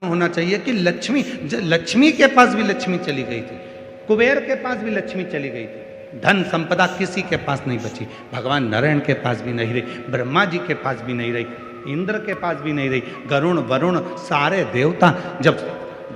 होना चाहिए कि लक्ष्मी के पास भी लक्ष्मी चली गई थी, कुबेर के पास भी लक्ष्मी चली गई थी, धन संपदा किसी के पास नहीं बची। भगवान नारायण के पास भी नहीं रही, ब्रह्मा जी के पास भी नहीं रही, इंद्र के पास भी नहीं रही, गरुण वरुण सारे देवता जब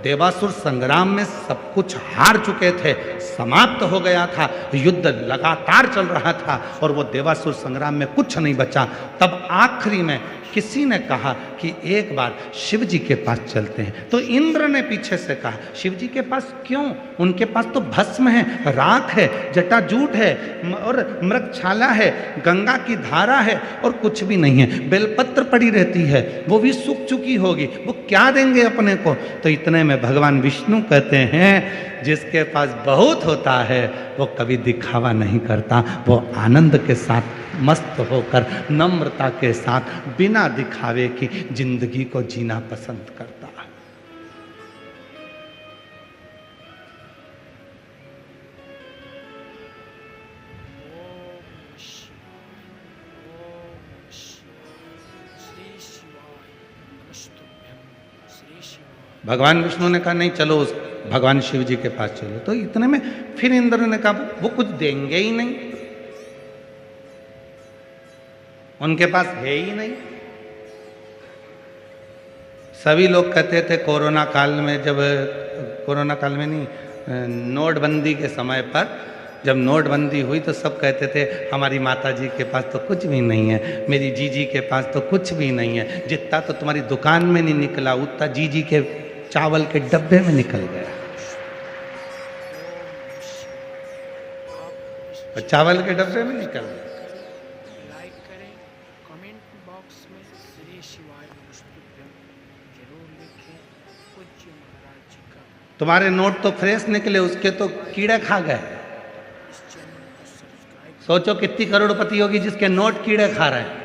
देवासुर संग्राम में सब कुछ हार चुके थे, समाप्त हो गया था, युद्ध लगातार चल रहा था और वो देवासुर संग्राम में कुछ नहीं बचा, तब आखिरी में किसी ने कहा कि एक बार शिव जी के पास चलते हैं। तो इंद्र ने पीछे से कहा शिव जी के पास क्यों, उनके पास तो भस्म है, राख है, जटाजूट है और मृगछाला है, गंगा की धारा है और कुछ भी नहीं है, बेलपत्र पड़ी रहती है, वो भी सूख चुकी होगी, वो क्या देंगे अपने को। तो इतने में भगवान विष्णु कहते हैं जिसके पास बहुत होता है वो कभी दिखावा नहीं करता, वो आनंद के साथ मस्त होकर नम्रता के साथ बिना दिखावे की जिंदगी को जीना पसंद करता है। भगवान विष्णु ने कहा नहीं चलो उस भगवान शिव जी के पास चलो। तो इतने में फिर इंद्र ने कहा वो कुछ देंगे ही नहीं, उनके पास है ही नहीं। सभी लोग कहते थे कोरोना काल में, जब कोरोना काल में नहीं, नोटबंदी के समय पर जब नोटबंदी हुई तो सब कहते थे हमारी माता जी के पास तो कुछ भी नहीं है, मेरी जीजी के पास तो कुछ भी नहीं है, जितना तो तुम्हारी दुकान में नहीं निकला उतना जीजी के चावल के डब्बे में निकल गया। चावल के डब्बे में निकल गया। तुम्हारे नोट तो फ्रेश निकले, उसके तो कीड़े खा गए। सोचो कितनी करोड़पति होगी जिसके नोट कीड़े खा रहे हैं।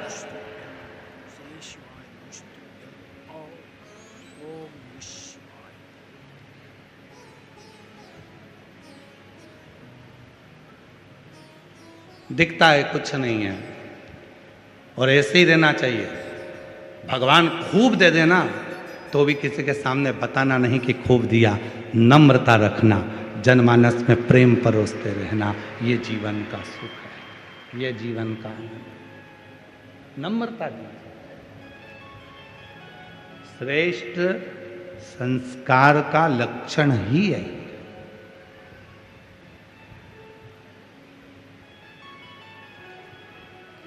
दिखता है कुछ नहीं है और ऐसे ही रहना चाहिए। भगवान खूब दे देना तो भी किसी के सामने बताना नहीं कि खूब दिया, नम्रता रखना, जनमानस में प्रेम परोसते रहना, ये जीवन का सुख है, ये जीवन का नम्रता दी। श्रेष्ठ संस्कार का लक्षण ही है।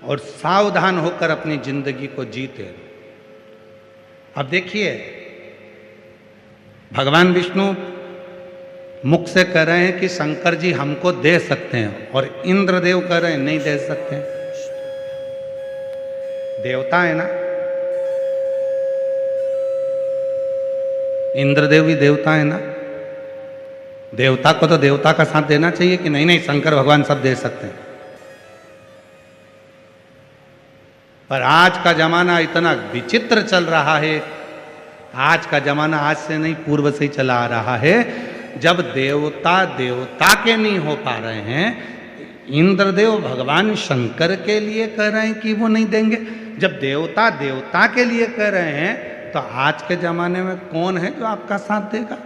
और सावधान होकर अपनी जिंदगी को जीते। अब देखिए भगवान विष्णु मुख से कह रहे हैं कि शंकर जी हमको दे सकते हैं और इंद्रदेव कह रहे हैं नहीं दे सकते। देवता है ना, इंद्रदेव भी देवता है ना, देवता को तो देवता का साथ देना चाहिए कि नहीं नहीं शंकर भगवान सब दे सकते हैं। पर आज का जमाना इतना विचित्र चल रहा है, आज का जमाना आज से नहीं पूर्व से ही चला आ रहा है। जब देवता देवता के नहीं हो पा रहे हैं, इंद्रदेव भगवान शंकर के लिए कह रहे हैं कि वो नहीं देंगे, जब देवता देवता के लिए कह रहे हैं तो आज के जमाने में कौन है जो आपका साथ देगा।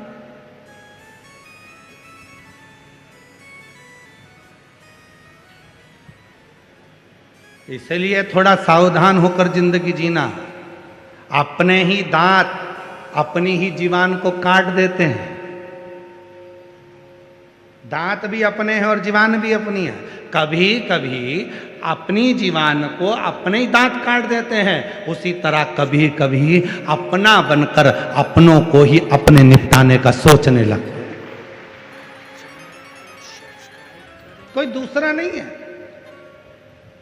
इसलिए थोड़ा सावधान होकर जिंदगी जीना। अपने ही दांत अपनी ही जीवान को काट देते हैं। दांत भी अपने हैं और जीवान भी अपनी है। कभी कभी अपनी जीवान को अपने ही दांत काट देते हैं, उसी तरह कभी कभी अपना बनकर अपनों को ही अपने निपटाने का सोचने लगते हैं। कोई दूसरा नहीं है।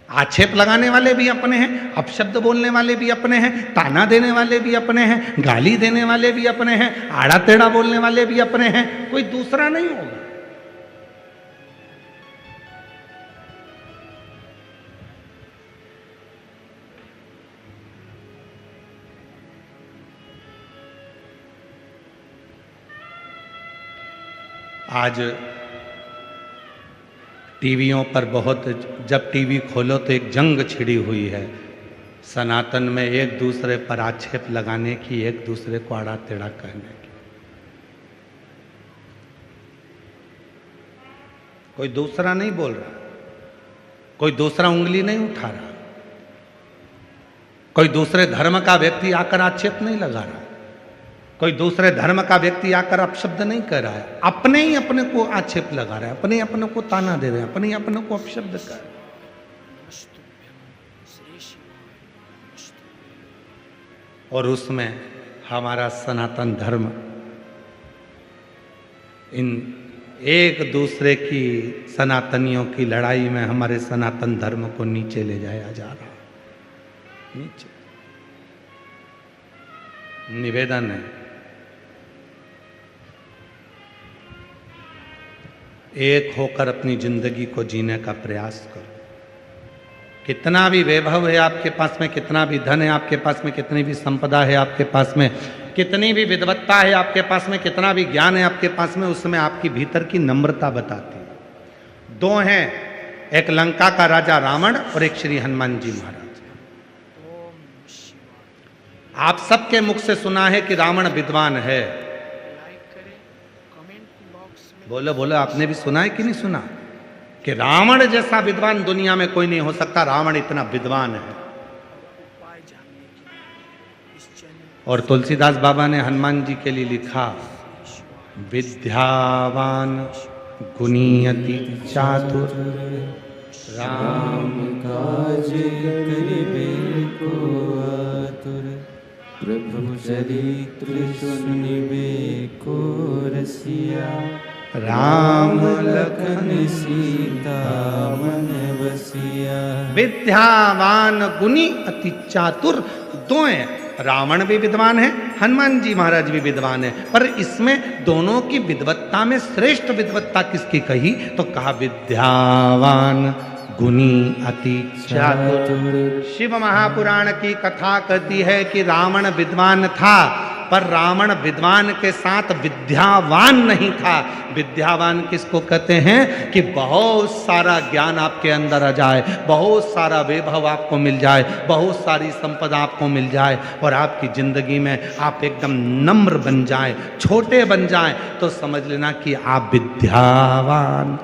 आक्षेप लगाने वाले भी अपने हैं, अपशब्द बोलने वाले भी अपने हैं, ताना देने वाले भी अपने हैं, गाली देने वाले भी अपने हैं, आड़ा टेढ़ा बोलने वाले भी अपने हैं, कोई दूसरा नहीं होगा। आज टीवियों पर बहुत, जब टीवी खोलो तो एक जंग छिड़ी हुई है सनातन में एक दूसरे पर आक्षेप लगाने की, एक दूसरे को आड़ा टेढ़ा कहने की। कोई दूसरा नहीं बोल रहा, कोई दूसरा उंगली नहीं उठा रहा, कोई दूसरे धर्म का व्यक्ति आकर आक्षेप नहीं लगा रहा, कोई दूसरे धर्म का व्यक्ति आकर अपशब्द नहीं कर रहा है। अपने ही अपने को आक्षेप लगा रहा है, अपने ही अपने को ताना दे रहे हैं, अपने ही अपने को अपशब्द कर रहे हैं। और उसमें हमारा सनातन धर्म इन एक दूसरे की, सनातनियों की लड़ाई में हमारे सनातन धर्म को नीचे ले जाया जा रहा है। नीचे निवेदन है, एक होकर अपनी जिंदगी को जीने का प्रयास करो। कितना भी वैभव है आपके पास में, कितना भी धन है आपके पास में, कितनी भी संपदा है आपके पास में, कितनी भी विद्वत्ता है आपके पास में, कितना भी ज्ञान है आपके पास में, उसमें आपकी भीतर की नम्रता बताती है। दो हैं, एक लंका का राजा रावण और एक श्री हनुमान जी महाराज। आप सबके मुख से सुना है कि रावण विद्वान है। बोलो बोलो, आपने भी सुना है कि नहीं सुना कि रावण जैसा विद्वान दुनिया में कोई नहीं हो सकता। रावण इतना विद्वान है। और तुलसीदास बाबा ने हनुमान जी के लिए लिखा, विद्यावान गुणी अति चातुर, राम काज करिबे को आतुर, प्रभु चरित्र सुनिबे को रसिया, राम लखन सीता मन बसिया। विद्यावान गुणी अति चातुर, दो हैं। रावण भी विद्वान है, हनुमान जी महाराज भी विद्वान है। पर इसमें दोनों की विद्वत्ता में श्रेष्ठ विद्वत्ता किसकी कही तो कहा विद्यावान गुणी अति चातुर। शिव महापुराण की कथा कहती है कि रावण विद्वान था, पर रावण विद्वान के साथ विद्यावान नहीं था। विद्यावान किसको कहते हैं कि बहुत सारा ज्ञान आपके अंदर आ जाए, बहुत सारा वैभव आपको मिल जाए, बहुत सारी संपदा आपको मिल जाए और आपकी जिंदगी में आप एकदम नम्र बन जाए, छोटे बन जाए, तो समझ लेना कि आप विद्यावान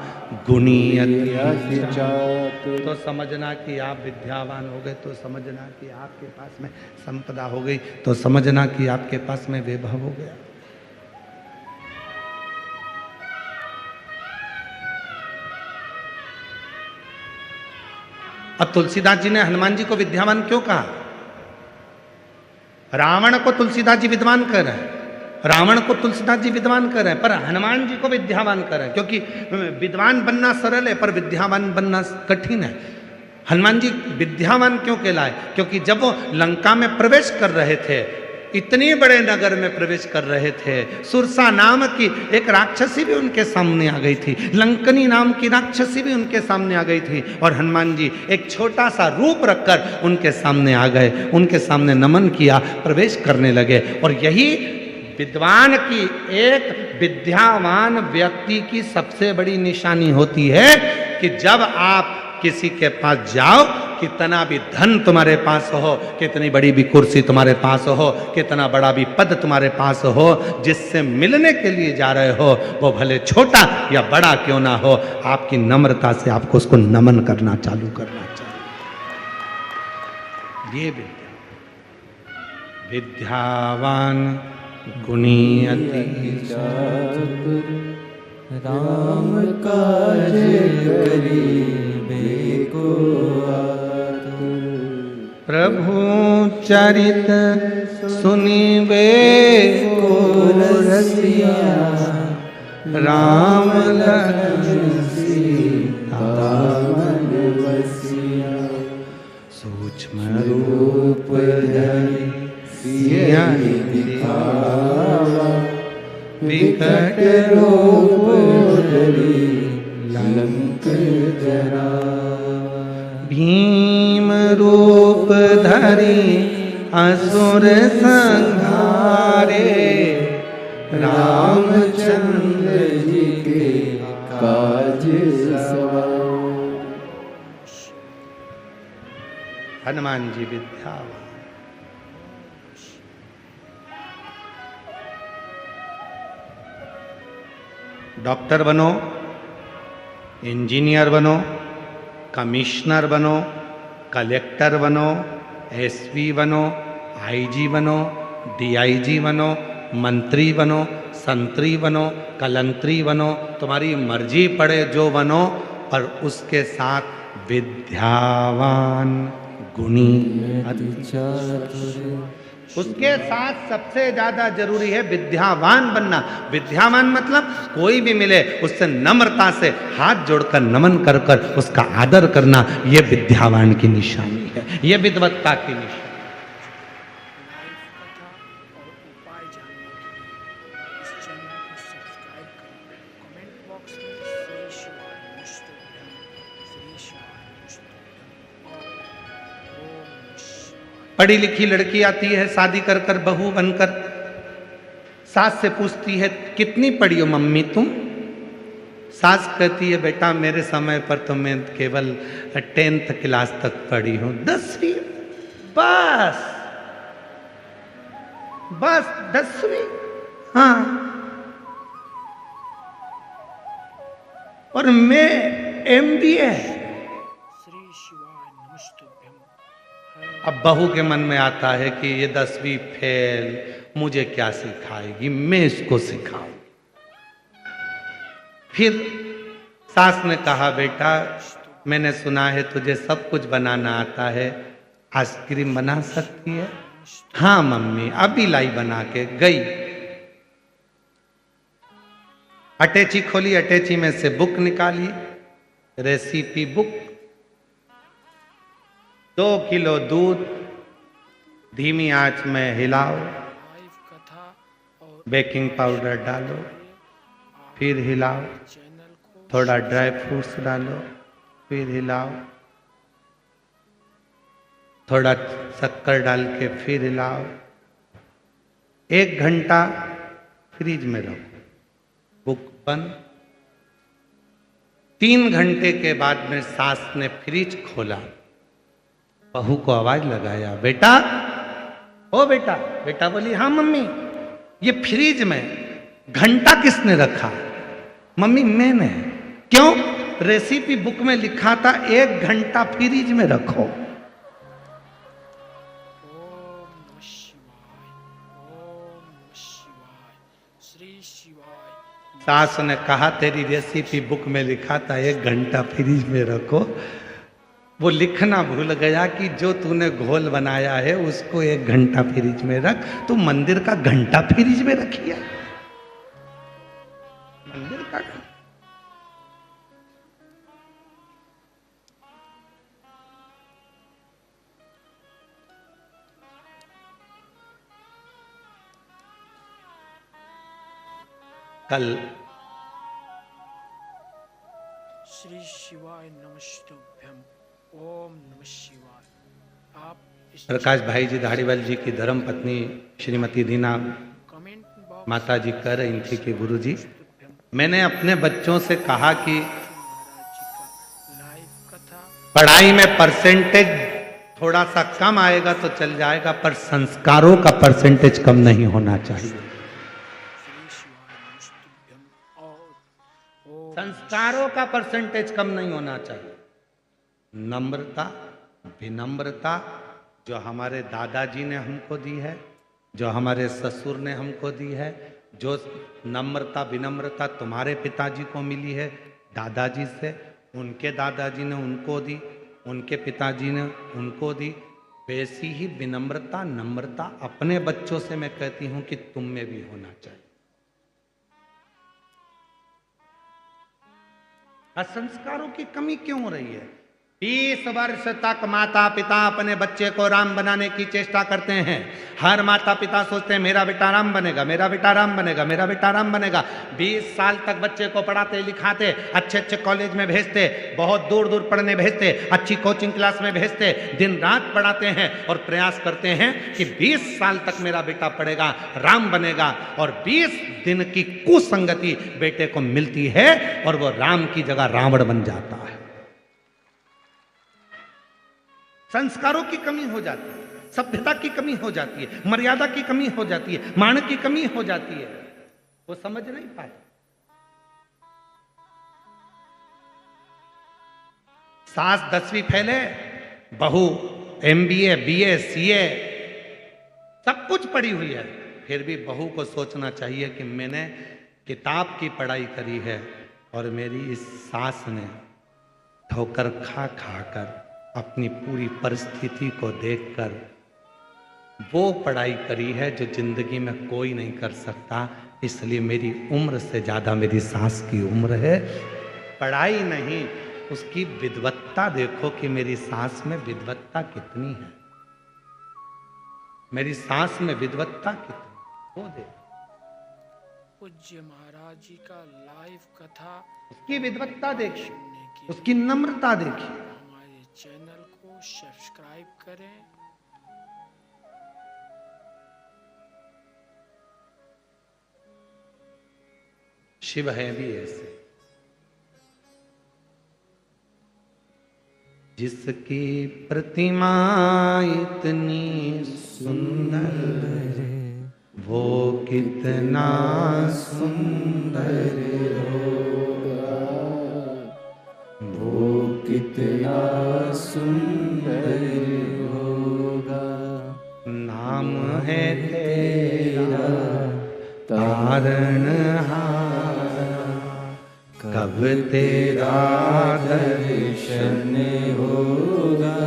गुणी अति चातुर। तो समझना कि आप विद्यावान हो गए, तो समझना कि आपके पास में संपदा हो गई, तो समझना कि आपके पास में वैभव हो गया। अब तुलसीदास जी ने हनुमान जी को विद्यावान क्यों कहा? रावण को तुलसीदास जी विद्वान कह रहे हैं, रावण को तुलसीदास जी विद्वान कर रहे हैं, पर हनुमान जी को विद्यावान कर रहे हैं, क्योंकि विद्वान बनना सरल है पर विद्यावान बनना कठिन है। हनुमान जी विद्यावान क्यों कहलाए? क्योंकि जब वो लंका में प्रवेश कर रहे थे, इतने बड़े नगर में प्रवेश कर रहे थे, सुरसा नाम की एक राक्षसी भी उनके सामने आ गई थी, लंकनी नाम की राक्षसी भी उनके सामने आ गई थी, और हनुमान जी एक छोटा सा रूप रखकर उनके सामने आ गए, उनके सामने नमन किया, प्रवेश करने लगे। और यही विद्वान की, एक विद्यावान व्यक्ति की सबसे बड़ी निशानी होती है कि जब आप किसी के पास जाओ, कितना भी धन तुम्हारे पास हो, कितनी बड़ी भी कुर्सी तुम्हारे पास हो, कितना बड़ा भी पद तुम्हारे पास हो, जिससे मिलने के लिए जा रहे हो वो भले छोटा या बड़ा क्यों ना हो, आपकी नम्रता से आपको उसको नमन करना चालू करना चाहिए। ये विद्यावान गुणी अति चातुर, राम काज करिबे को आतुर, प्रभु चरित सुनिबे को रसिया, राम लखन सीता मन बसिया, सूक्ष्म रूप धरि सिया दिखावा, विकट रूप धरि लंक जरावा, भीम रूप धरि असुर संहारे, रामचंद्र जी के काज सवारे। हनुमान जी विद्यावान। डॉक्टर बनो, इंजीनियर बनो, कमिश्नर बनो, कलेक्टर बनो, एसपी बनो, आईजी बनो, डीआईजी बनो, मंत्री बनो, संतरी बनो, कलंतरी बनो, तुम्हारी मर्जी पड़े जो बनो, पर उसके साथ विद्यावान गुणी अति चातुर। उसके साथ सबसे ज्यादा जरूरी है विद्यावान बनना। विद्यावान मतलब कोई भी मिले उससे नम्रता से हाथ जोड़कर नमन कर कर उसका आदर करना, यह विद्यावान की निशानी है, यह विद्वत्ता की निशानी। पढ़ी लिखी लड़की आती है शादी कर कर बहू बनकर, सास से पूछती है कितनी पढ़ी हो मम्मी तुम? सास कहती है बेटा मेरे समय पर तो मैं केवल 10th क्लास तक पढ़ी हूं। 10वीं? बस बस 10वीं? हाँ। और मैं MBA। अब बहू के मन में आता है कि ये 10वीं फेल, मुझे क्या सिखाएगी, मैं इसको सिखाऊं। फिर सास ने कहा बेटा मैंने सुना है तुझे सब कुछ बनाना आता है, आइसक्रीम बना सकती है? हाँ मम्मी अभी लाई बना के गई। अटैची खोली, अटैची में से बुक निकाली, रेसिपी बुक। 2 किलो दूध धीमी आंच में हिलाओ, बेकिंग पाउडर डालो, फिर हिलाओ, थोड़ा ड्राई फ्रूट्स डालो, फिर हिलाओ, थोड़ा शक्कर डाल के फिर हिलाओ, 1 घंटा फ्रिज में रखो, बुक बंद। 3 घंटे के बाद में सास ने फ्रिज खोला, बहू को आवाज लगाया बेटा, ओ बेटा। बेटा बोली हाँ मम्मी। ये फ्रिज में घंटा किसने रखा? मम्मी मैंने। क्यों? रेसिपी बुक में लिखा था 1 घंटा फ्रिज में रखो। सास ने कहा तेरी रेसिपी बुक में लिखा था 1 घंटा फ्रिज में रखो। वो लिखना भूल गया कि जो तूने घोल बनाया है उसको 1 घंटा फ्रिज में रख। तू मंदिर का घंटा फ्रिज में रखिए, मंदिर का। कल श्री शिवाय नमस्तुभ्यम, ओम नमः शिवाय। आप प्रकाश भाई जी धारीवाल जी की धर्म पत्नी श्रीमती दीना माता जी कह रही थी कि गुरु जी मैंने अपने बच्चों से कहा कि पढ़ाई में परसेंटेज थोड़ा सा कम आएगा तो चल जाएगा, पर संस्कारों का परसेंटेज कम नहीं होना चाहिए। संस्कारों का परसेंटेज कम नहीं होना चाहिए। नम्रता, विनम्रता जो हमारे दादाजी ने हमको दी है, जो हमारे ससुर ने हमको दी है, जो नम्रता विनम्रता तुम्हारे पिताजी को मिली है दादाजी से, उनके दादाजी ने उनको दी, उनके पिताजी ने उनको दी, वैसी ही विनम्रता नम्रता अपने बच्चों से मैं कहती हूं कि तुम में भी होना चाहिए। संस्कारों की कमी क्यों हो रही है? 20 वर्ष तक माता पिता अपने बच्चे को राम बनाने की चेष्टा करते हैं। हर माता पिता सोचते हैं मेरा बेटा राम बनेगा, मेरा बेटा राम बनेगा, मेरा बेटा राम बनेगा। 20 साल तक बच्चे को पढ़ाते लिखाते, अच्छे अच्छे कॉलेज में भेजते, बहुत दूर दूर पढ़ने भेजते, अच्छी कोचिंग क्लास में भेजते, दिन रात पढ़ाते हैं और प्रयास करते हैं कि 20 साल तक मेरा बेटा पढ़ेगा, राम बनेगा। और 20 दिन की कुसंगति बेटे को मिलती है और वो राम की जगह रावण बन जाता है। संस्कारों की कमी हो जाती है, सभ्यता की कमी हो जाती है, मर्यादा की कमी हो जाती है, मान की कमी हो जाती है। वो समझ नहीं पाते। सास 10वीं फैले, बहू MBA BA CA सब कुछ पढ़ी हुई है, फिर भी बहू को सोचना चाहिए कि मैंने किताब की पढ़ाई करी है और मेरी इस सास ने ठोकर खा खा कर अपनी पूरी परिस्थिति को देखकर वो पढ़ाई करी है जो जिंदगी में कोई नहीं कर सकता। इसलिए मेरी उम्र से ज्यादा मेरी सास की उम्र है। पढ़ाई नहीं, उसकी विद्वत्ता देखो कि मेरी सास में विद्वत्ता कितनी है, मेरी सास में विद्वत्ता कितनी, वो देखो। पूज्य महाराज जी का लाइव कथा उसकी विद्वत्ता देखिए, सुनने के उसकी नम्रता देखिए। हमारे चैनल को सब्सक्राइब करें। शिव है भी ऐसे, जिसकी प्रतिमा इतनी सुंदर, वो कितना सुंदर होगा, वो कितना सुंदर होगा। नाम है तेरा तारणहार, कब तेरा दर्शन होगा।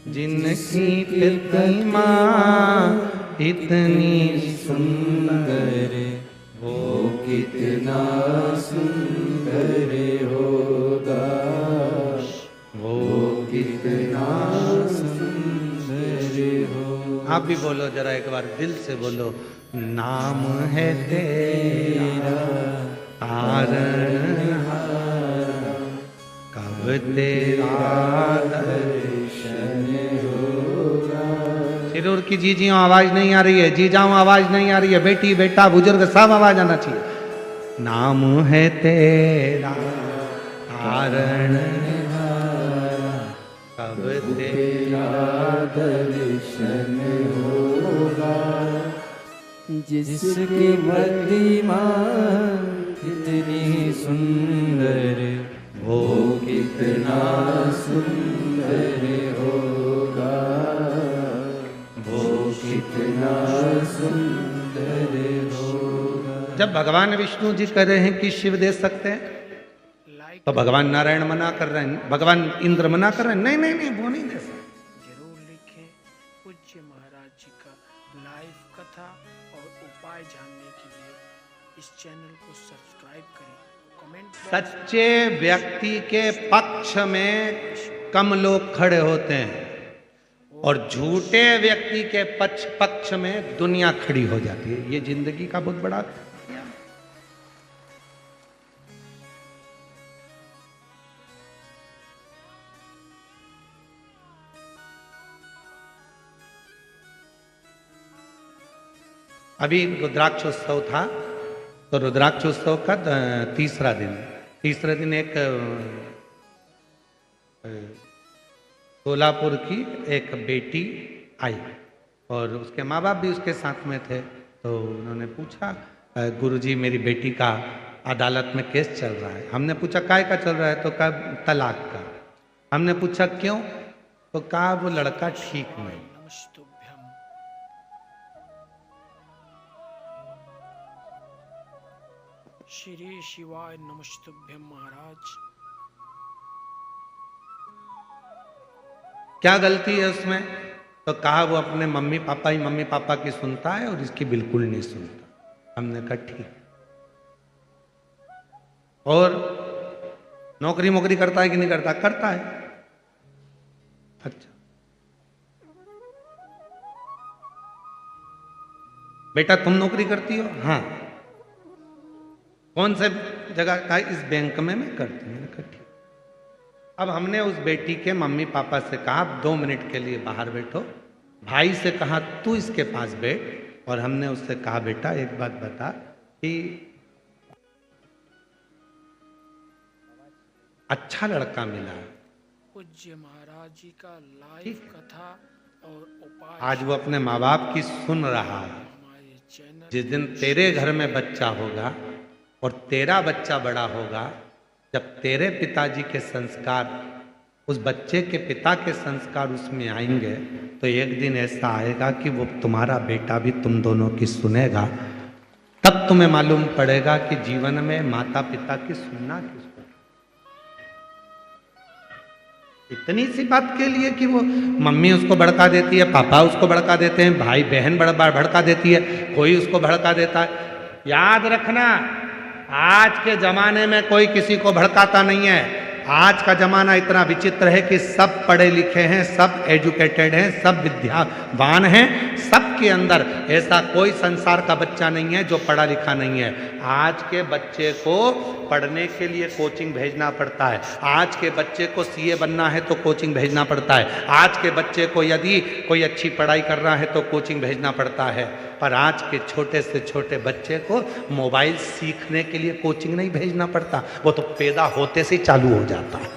जिनकी प्रतिमा इतनी सुंदर, वो कितना सुंदर होगा, वो कितना सुंदर होगा। आप भी बोलो जरा एक बार दिल से बोलो, नाम है तेरा तारणहार, कब तेरा दर्शन होगा। सिरूर की जीजियों आवाज नहीं आ रही है, जीजाओं आवाज नहीं आ रही है, बेटी बेटा बुजुर्ग सब आवाज आना चाहिए। नाम है तेरा तारणहार, कब तेरा दर्शन होगा। जिसकी प्रतिमा इतनी सुंदर, वो कितना सुंदर होगा, वो कितना सुंदर होगा। जब भगवान विष्णु जी कह रहे हैं कि शिव दे सकते हैं, लाइक तो भगवान नारायण मना कर रहे हैं, भगवान इंद्र मना कर रहे हैं, नहीं नहीं नहीं वो नहीं दे सकते। जरूर लिखें। पूज्य महाराज जी का लाइव कथा और उपाय जानने के लिए इस चैनल को सब्सक्राइब करें। कमेंट बॉक्स सच्चे व्यक्ति के पक्ष में कम लोग खड़े होते हैं और झूठे व्यक्ति के पक्ष में दुनिया खड़ी हो जाती है। ये जिंदगी का बहुत बड़ा अभी रुद्राक्षोत्सव था, तो रुद्राक्षोत्सव का तीसरे दिन एक सोलापुर की एक बेटी आई और उसके माँ बाप भी उसके साथ में थे। तो उन्होंने पूछा, गुरुजी मेरी बेटी का अदालत में केस चल रहा है। हमने पूछा काय का चल रहा है, तो कहा तलाक का। हमने पूछा क्यों, तो कहा वो लड़का ठीक नहीं। नमस्तुभ्यम। श्री शिवाय नमस्तुभ्यम महाराज। क्या गलती है उसमें, तो कहा वो अपने मम्मी पापा की सुनता है और इसकी बिल्कुल नहीं सुनता। हमने कहा ठीक। और नौकरी करता है कि नहीं करता, करता है। अच्छा बेटा तुम नौकरी करती हो, हाँ कौन से जगह का, इस बैंक में मैं करती हूँ। मैंने कहा ठीक। अब हमने उस बेटी के मम्मी पापा से कहा 2 मिनट के लिए बाहर बैठो। भाई से कहा तू इसके पास बैठ, और हमने उससे कहा बेटा एक बात बता कि अच्छा लड़का मिला है। पूज्य महाराज महाराज जी का लाइव ठीक। कथा और उपाय आज वो अपने माँ बाप की सुन रहा है। हमारे चैनल जिस दिन तेरे घर में बच्चा होगा और तेरा बच्चा बड़ा होगा, जब तेरे पिताजी के संस्कार, उस बच्चे के पिता के संस्कार उसमें आएंगे, तो एक दिन ऐसा आएगा कि वो तुम्हारा बेटा भी तुम दोनों की सुनेगा। तब तुम्हें मालूम पड़ेगा कि जीवन में माता पिता की सुनना किसको। इतनी सी बात के लिए कि वो मम्मी उसको भड़का देती है, पापा उसको भड़का देते हैं, भाई बहन भड़का देती है, कोई उसको भड़का देता है। याद रखना, आज के जमाने में कोई किसी को भड़काता नहीं है। आज का जमाना इतना विचित्र है कि सब पढ़े लिखे हैं, सब एजुकेटेड हैं, सब विद्यावान हैं, सबके अंदर ऐसा कोई संसार का बच्चा नहीं है जो पढ़ा लिखा नहीं है। आज के बच्चे को पढ़ने के लिए कोचिंग भेजना पड़ता है। आज के बच्चे को सीए बनना है तो कोचिंग भेजना पड़ता है। आज के बच्चे को यदि कोई अच्छी पढ़ाई कर रहा है तो कोचिंग भेजना पड़ता है। पर आज के छोटे से छोटे बच्चे को मोबाइल सीखने के लिए कोचिंग नहीं भेजना पड़ता, वो तो पैदा होते से चालू हो जाता है।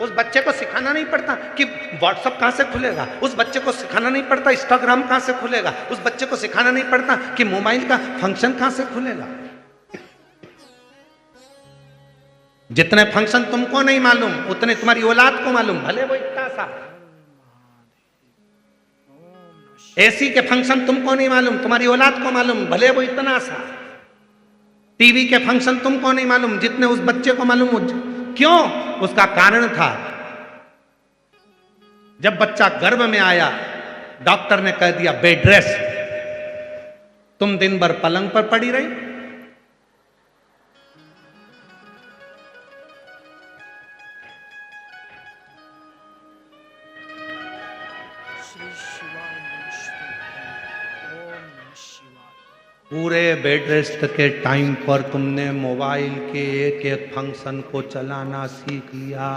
उस बच्चे को सिखाना नहीं पड़ता कि व्हाट्सएप कहां से खुलेगा, उस बच्चे को सिखाना नहीं पड़ता इंस्टाग्राम कहां से खुलेगा, उस बच्चे को सिखाना नहीं पड़ता कि मोबाइल का फंक्शन कहां से खुलेगा। जितने फंक्शन तुमको नहीं मालूम उतने तुम्हारी औलाद को मालूम, भले वो इतना सा। एसी के फंक्शन तुमको नहीं मालूम, तुम्हारी औलाद को मालूम, भले वो इतना सा। टीवी के फंक्शन तुमको नहीं मालूम जितने उस बच्चे को मालूम। क्यों? उसका कारण था, जब बच्चा गर्भ में आया डॉक्टर ने कह दिया बेड रेस्ट, तुम दिन भर पलंग पर पड़ी रही। श्री शिवाय नमस्तुभ्यं। ओम नमः शिवाय। पूरे बेड रेस्ट के टाइम पर तुमने मोबाइल के एक एक फंक्शन को चलाना सीख लिया।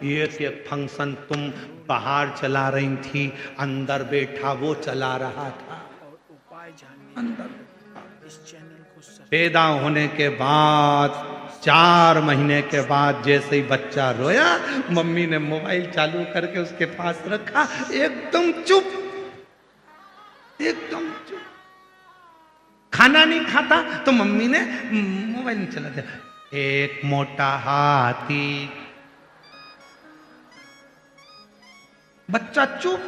एक एक फंक्शन तुम बाहर चला रही थी, अंदर बैठा वो चला रहा था। और उपाय जानने के लिए इस चैनल को सब्सक्राइब पैदा होने के बाद 4 महीने के बाद जैसे ही बच्चा रोया, मम्मी ने मोबाइल चालू करके उसके पास रखा, एकदम चुप, एकदम चुप। खाना नहीं खाता तो मम्मी ने मोबाइल नहीं चला दिया। एक मोटा हाथी, बच्चा चुप।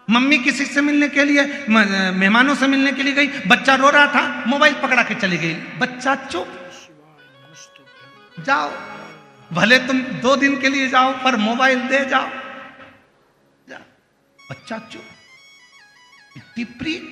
मम्मी किसी से मिलने के लिए, मेहमानों से मिलने के लिए गई, बच्चा रो रहा था, मोबाइल पकड़ा के चली गई, बच्चा चुप। शिवाय नमस्तुभ्यं। जाओ, भले तुम 2 दिन के लिए जाओ पर मोबाइल दे जाओ। बच्चा चुप। इतनी प्रीत।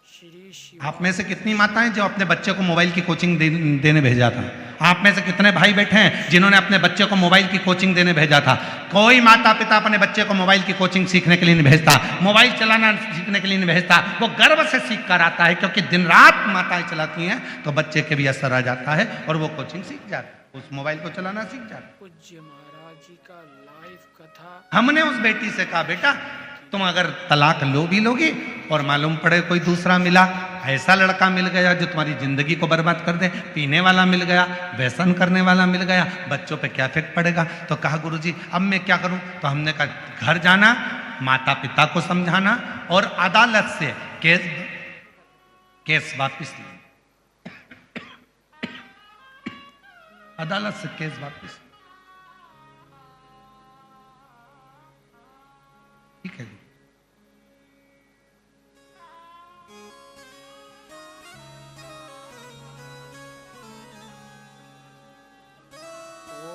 श्री शिवाय। आप में से कितनी माताएं जो अपने बच्चे को मोबाइल की कोचिंग देने भेजा था? आप में से कितने भाई बैठे हैं जिन्होंने अपने बच्चे को मोबाइल की कोचिंग देने भेजा था? कोई माता पिता अपने बच्चे को मोबाइल की कोचिंग सीखने के लिए नहीं भेजता, मोबाइल चलाना सीखने के लिए नहीं भेजता। वो गर्व से सीख कर आता है, क्योंकि दिन रात माताएं चलाती हैं तो बच्चे के भी असर आ जाता है और वो कोचिंग सीख जाता है, उस मोबाइल को चलाना सीख जाता है। पूज्य महाराज जी का लाइव कथा। हमने उस बेटी से कहा, बेटा तुम अगर तलाक लो भी लोगी और मालूम पड़े कोई दूसरा मिला, ऐसा लड़का मिल गया जो तुम्हारी जिंदगी को बर्बाद कर दे, पीने वाला मिल गया, व्यसन करने वाला मिल गया, बच्चों पे क्या इफेक्ट पड़ेगा? तो कहा गुरुजी अब मैं क्या करूं? तो हमने कहा घर जाना, माता पिता को समझाना और अदालत से केस वापिस लेना। अदालत से केस वापिस। ठीक है।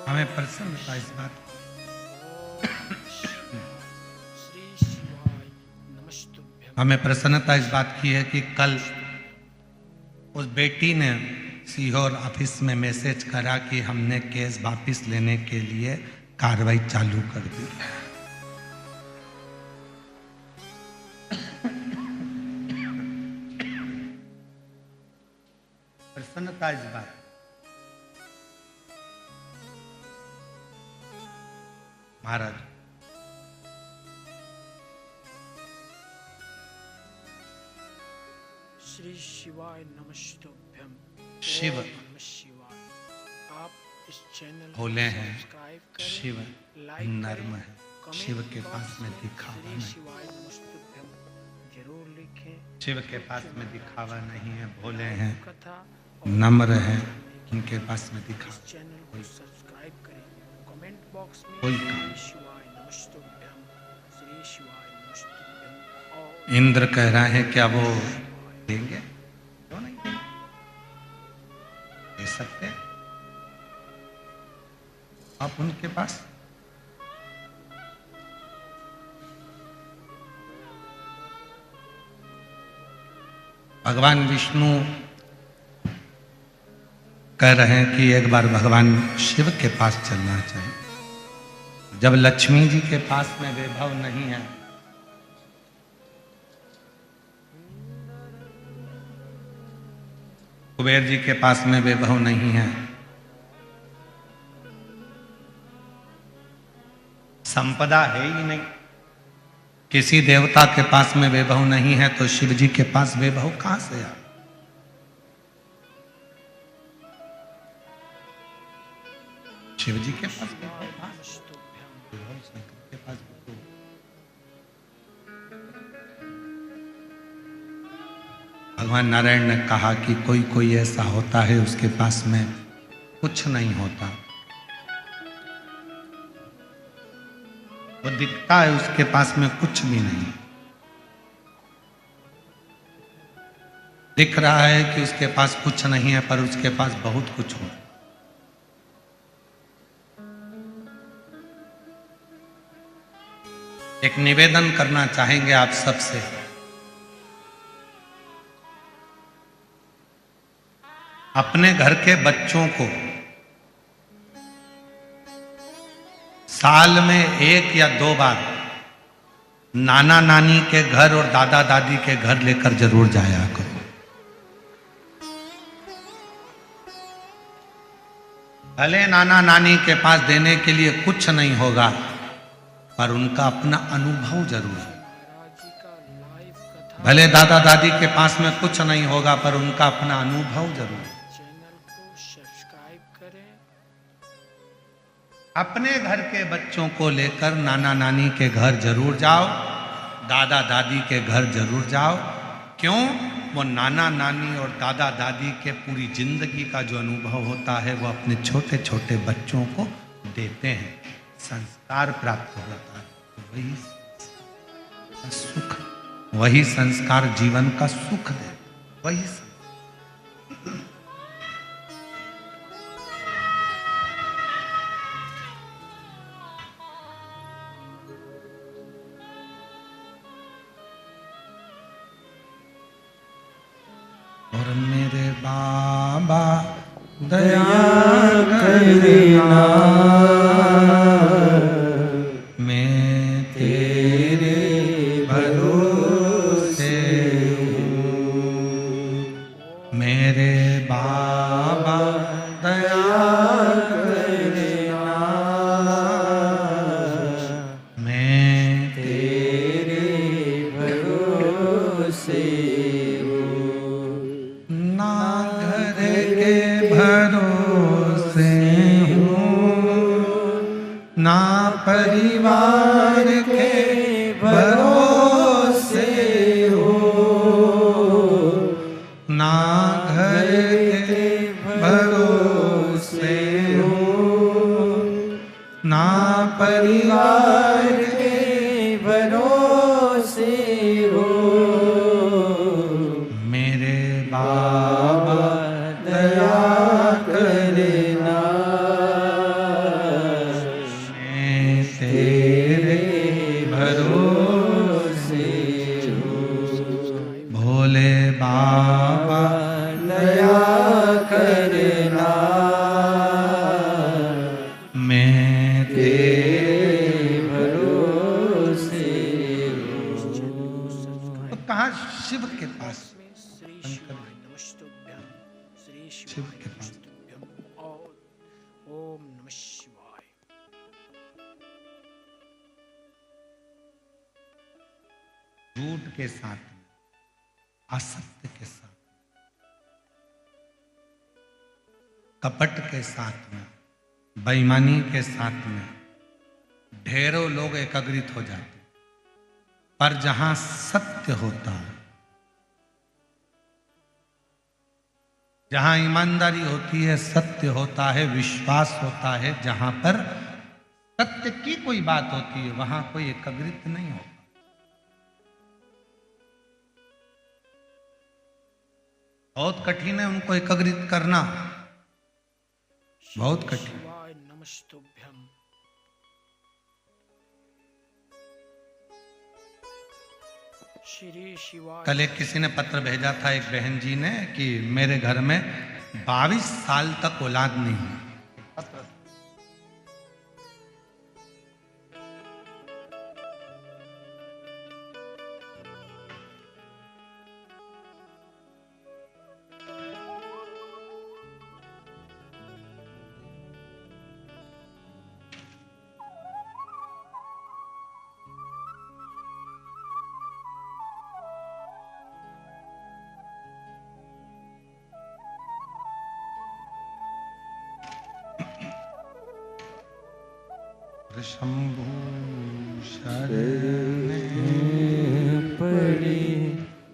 हमें प्रसन्नता इस बात श्री शिवाय नमस्तुभ्यं। हमें प्रसन्नता इस बात की है कि कल उस बेटी ने सीहोर ऑफिस में मैसेज करा कि हमने केस वापस लेने के लिए कार्रवाई चालू कर दी। प्रसन्नता इस बात। महाराज श्री शिवाय नमस्तुभ्यम। शिव ओम नमः शिवाय। आप इस चैनल को भोले हैं, सब्सक्राइब करें, शिव लाइक नर्म करें, है, कमेंट शिव के बॉक्स पास में दिखावा श्री नहीं, शिवाय नमस्तुभ्यम जरूर लिखें। शिव के पास में दिखावा नहीं है, भोले हैं, कथा नम्र हैं, उनके पास में इस दिखावा चैनल को सब्सक्राइब करें, कमेंट बॉक्स में कोई श्री काम। शिवाय नमस्तुभ्यम, श्री शिवाय नमस्तुभ्यम और इंद्र कह रहे हैं क्या वो देंगे? क्यों नहीं देंगे? दे सकते हैं आप उनके पास। भगवान विष्णु कह रहे हैं कि एक बार भगवान शिव के पास चलना चाहिए। जब लक्ष्मी जी के पास में वैभव नहीं है, कुबेर जी के पास में वैभव नहीं है, संपदा है ही नहीं, किसी देवता के पास में वैभव नहीं है, तो शिव जी के पास वैभव कहां से आए? शिव जी के पास वैभव कहां से? नमस्तुभ्यम। वैभव शंकर के पास वैभव। भगवान नारायण ने कहा कि कोई कोई ऐसा होता है उसके पास में कुछ नहीं होता, वो दिखता है उसके पास में कुछ भी नहीं, दिख रहा है कि उसके पास कुछ नहीं है पर उसके पास बहुत कुछ हो। एक निवेदन करना चाहेंगे आप सबसे, अपने घर के बच्चों को साल में 1 या 2 बार नाना नानी के घर और दादा दादी के घर लेकर जरूर जाया करो। भले नाना नानी के पास देने के लिए कुछ नहीं होगा पर उनका अपना अनुभव जरूर है। महाराज जी का लाइव कथा भले दादा दादी के पास में कुछ नहीं होगा पर उनका अपना अनुभव जरूर है। चैनल को सब्सक्राइब करें। अपने घर के बच्चों को लेकर नाना नानी के घर जरूर जाओ, दादा दादी के घर जरूर जाओ। क्यों? वो नाना नानी और दादा दादी के पूरी जिंदगी का जो अनुभव होता है वो अपने छोटे छोटे बच्चों को देते हैं, संस्कार प्राप्त होता है। वही सुख, वही संस्कार जीवन का सुख दे, वही और मेरे बाबा दया करना, मैं तेरे भरोसे हूँ। मेरे बाबा दया करना, मैं तेरे भरोसे ना घर के भरोसे हूँ, ना परिवार के भरोसे हूँ, ना घर के भरोसे हूँ, ना परिवार के भरोसे मेरे बाबा दया करना, मैं तेरे भरोसे हूँ। भोले बाबा दया करना, मैं तेरे भरोसे हूँ। तो कहाँ शिव के पास में श्री शिवाय नमस्तुभ्यम, श्री शिव शिवाय के पास। नमस्तुभ्यम और ओम नमः शिवाय। झूठ के साथ में, असत्य के साथ कपट के साथ में, बेईमानी के साथ में ढेरों लोग एकत्रित हो जाते, पर जहां सत्य होता है, जहां ईमानदारी होती है, सत्य होता है, विश्वास होता है, जहां पर सत्य की कोई बात होती है, वहां कोई एकत्रित नहीं होता। बहुत कठिन है उनको एकत्रित करना, बहुत कठिन। शिवाय नमस्तुभ्यम। श्री शिवाय। कल एक किसी ने पत्र भेजा था, एक बहन जी ने, कि मेरे घर में 22 साल तक औलाद नहीं है। शंभु शरण पड़ी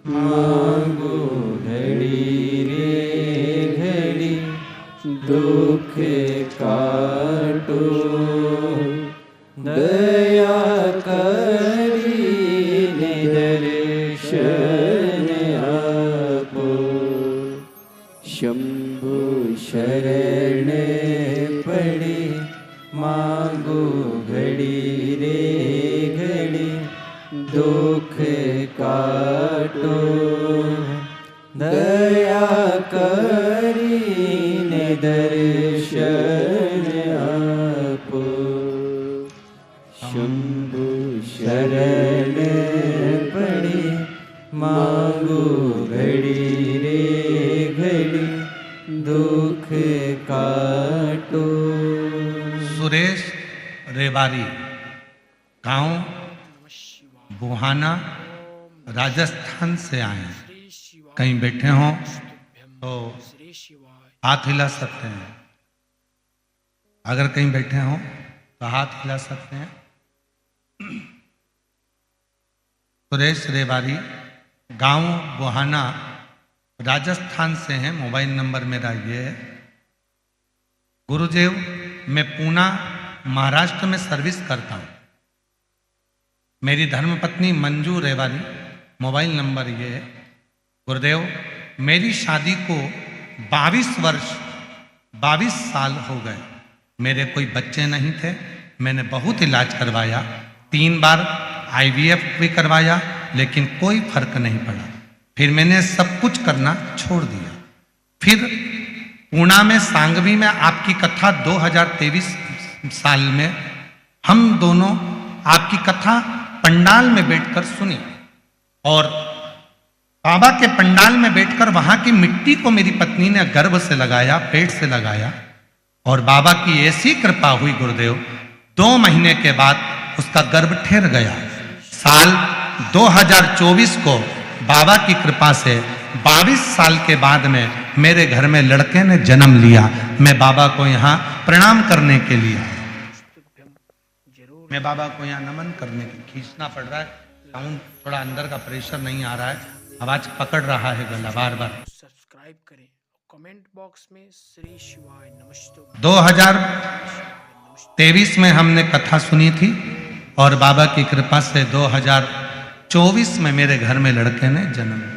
मांगो घड़ी रे घड़ी, दुख काटो दया करी दर्शन आपो। शंभु शरण पड़ी मांगो घड़ी रे घड़ी, दुख काटो दया करीने दर्शन आपो। शंभु शरण पड़ी मांगो घड़ी रे घड़ी, दुख काटो। सुरेश रेवारी, गांव बुहाना, राजस्थान से आए हैं। श्री शिवाय कहीं बैठे हों तो श्री शिवाय। हाथ हिला सकते हैं, अगर कहीं बैठे हों तो हाथ हिला सकते हैं। सुरेश रेवारी, गांव बुहाना, राजस्थान से हैं। मोबाइल नंबर मेरा ये है। गुरुदेव, मैं पूना महाराष्ट्र में सर्विस करता हूँ। मेरी धर्मपत्नी मंजू रेवारी, मोबाइल नंबर ये है। गुरुदेव, मेरी शादी को 22 साल हो गए। मेरे कोई बच्चे नहीं थे। मैंने बहुत इलाज करवाया, 3 बार IVF भी करवाया, लेकिन कोई फर्क नहीं पड़ा। फिर मैंने सब कुछ करना छोड़ दिया। फिर पूना में सांगवी में आपकी कथा 2023 साल में हम दोनों आपकी कथा पंडाल में बैठकर सुनी, और बाबा के पंडाल में बैठकर वहां की मिट्टी को मेरी पत्नी ने गर्भ से लगाया, पेट से लगाया, और बाबा की ऐसी कृपा हुई गुरुदेव, 2 महीने के बाद उसका गर्भ ठहर गया। साल 2024 को बाबा की कृपा से 22 साल के बाद में मेरे घर में लड़के ने जन्म लिया। मैं बाबा को यहाँ प्रणाम करने के लिए, जरूर मैं बाबा को यहाँ नमन करने के, खींचना पड़ रहा है, साउंड थोड़ा अंदर का प्रेशर नहीं आ रहा है, आवाज पकड़ रहा है गला बार बार। सब्सक्राइब करें, कमेंट बॉक्स में श्री शिवाय नमस्तुभ्यम 2023 में हमने कथा सुनी थी, और बाबा की कृपा से 2024 में मेरे घर में लड़के ने जन्म लिया।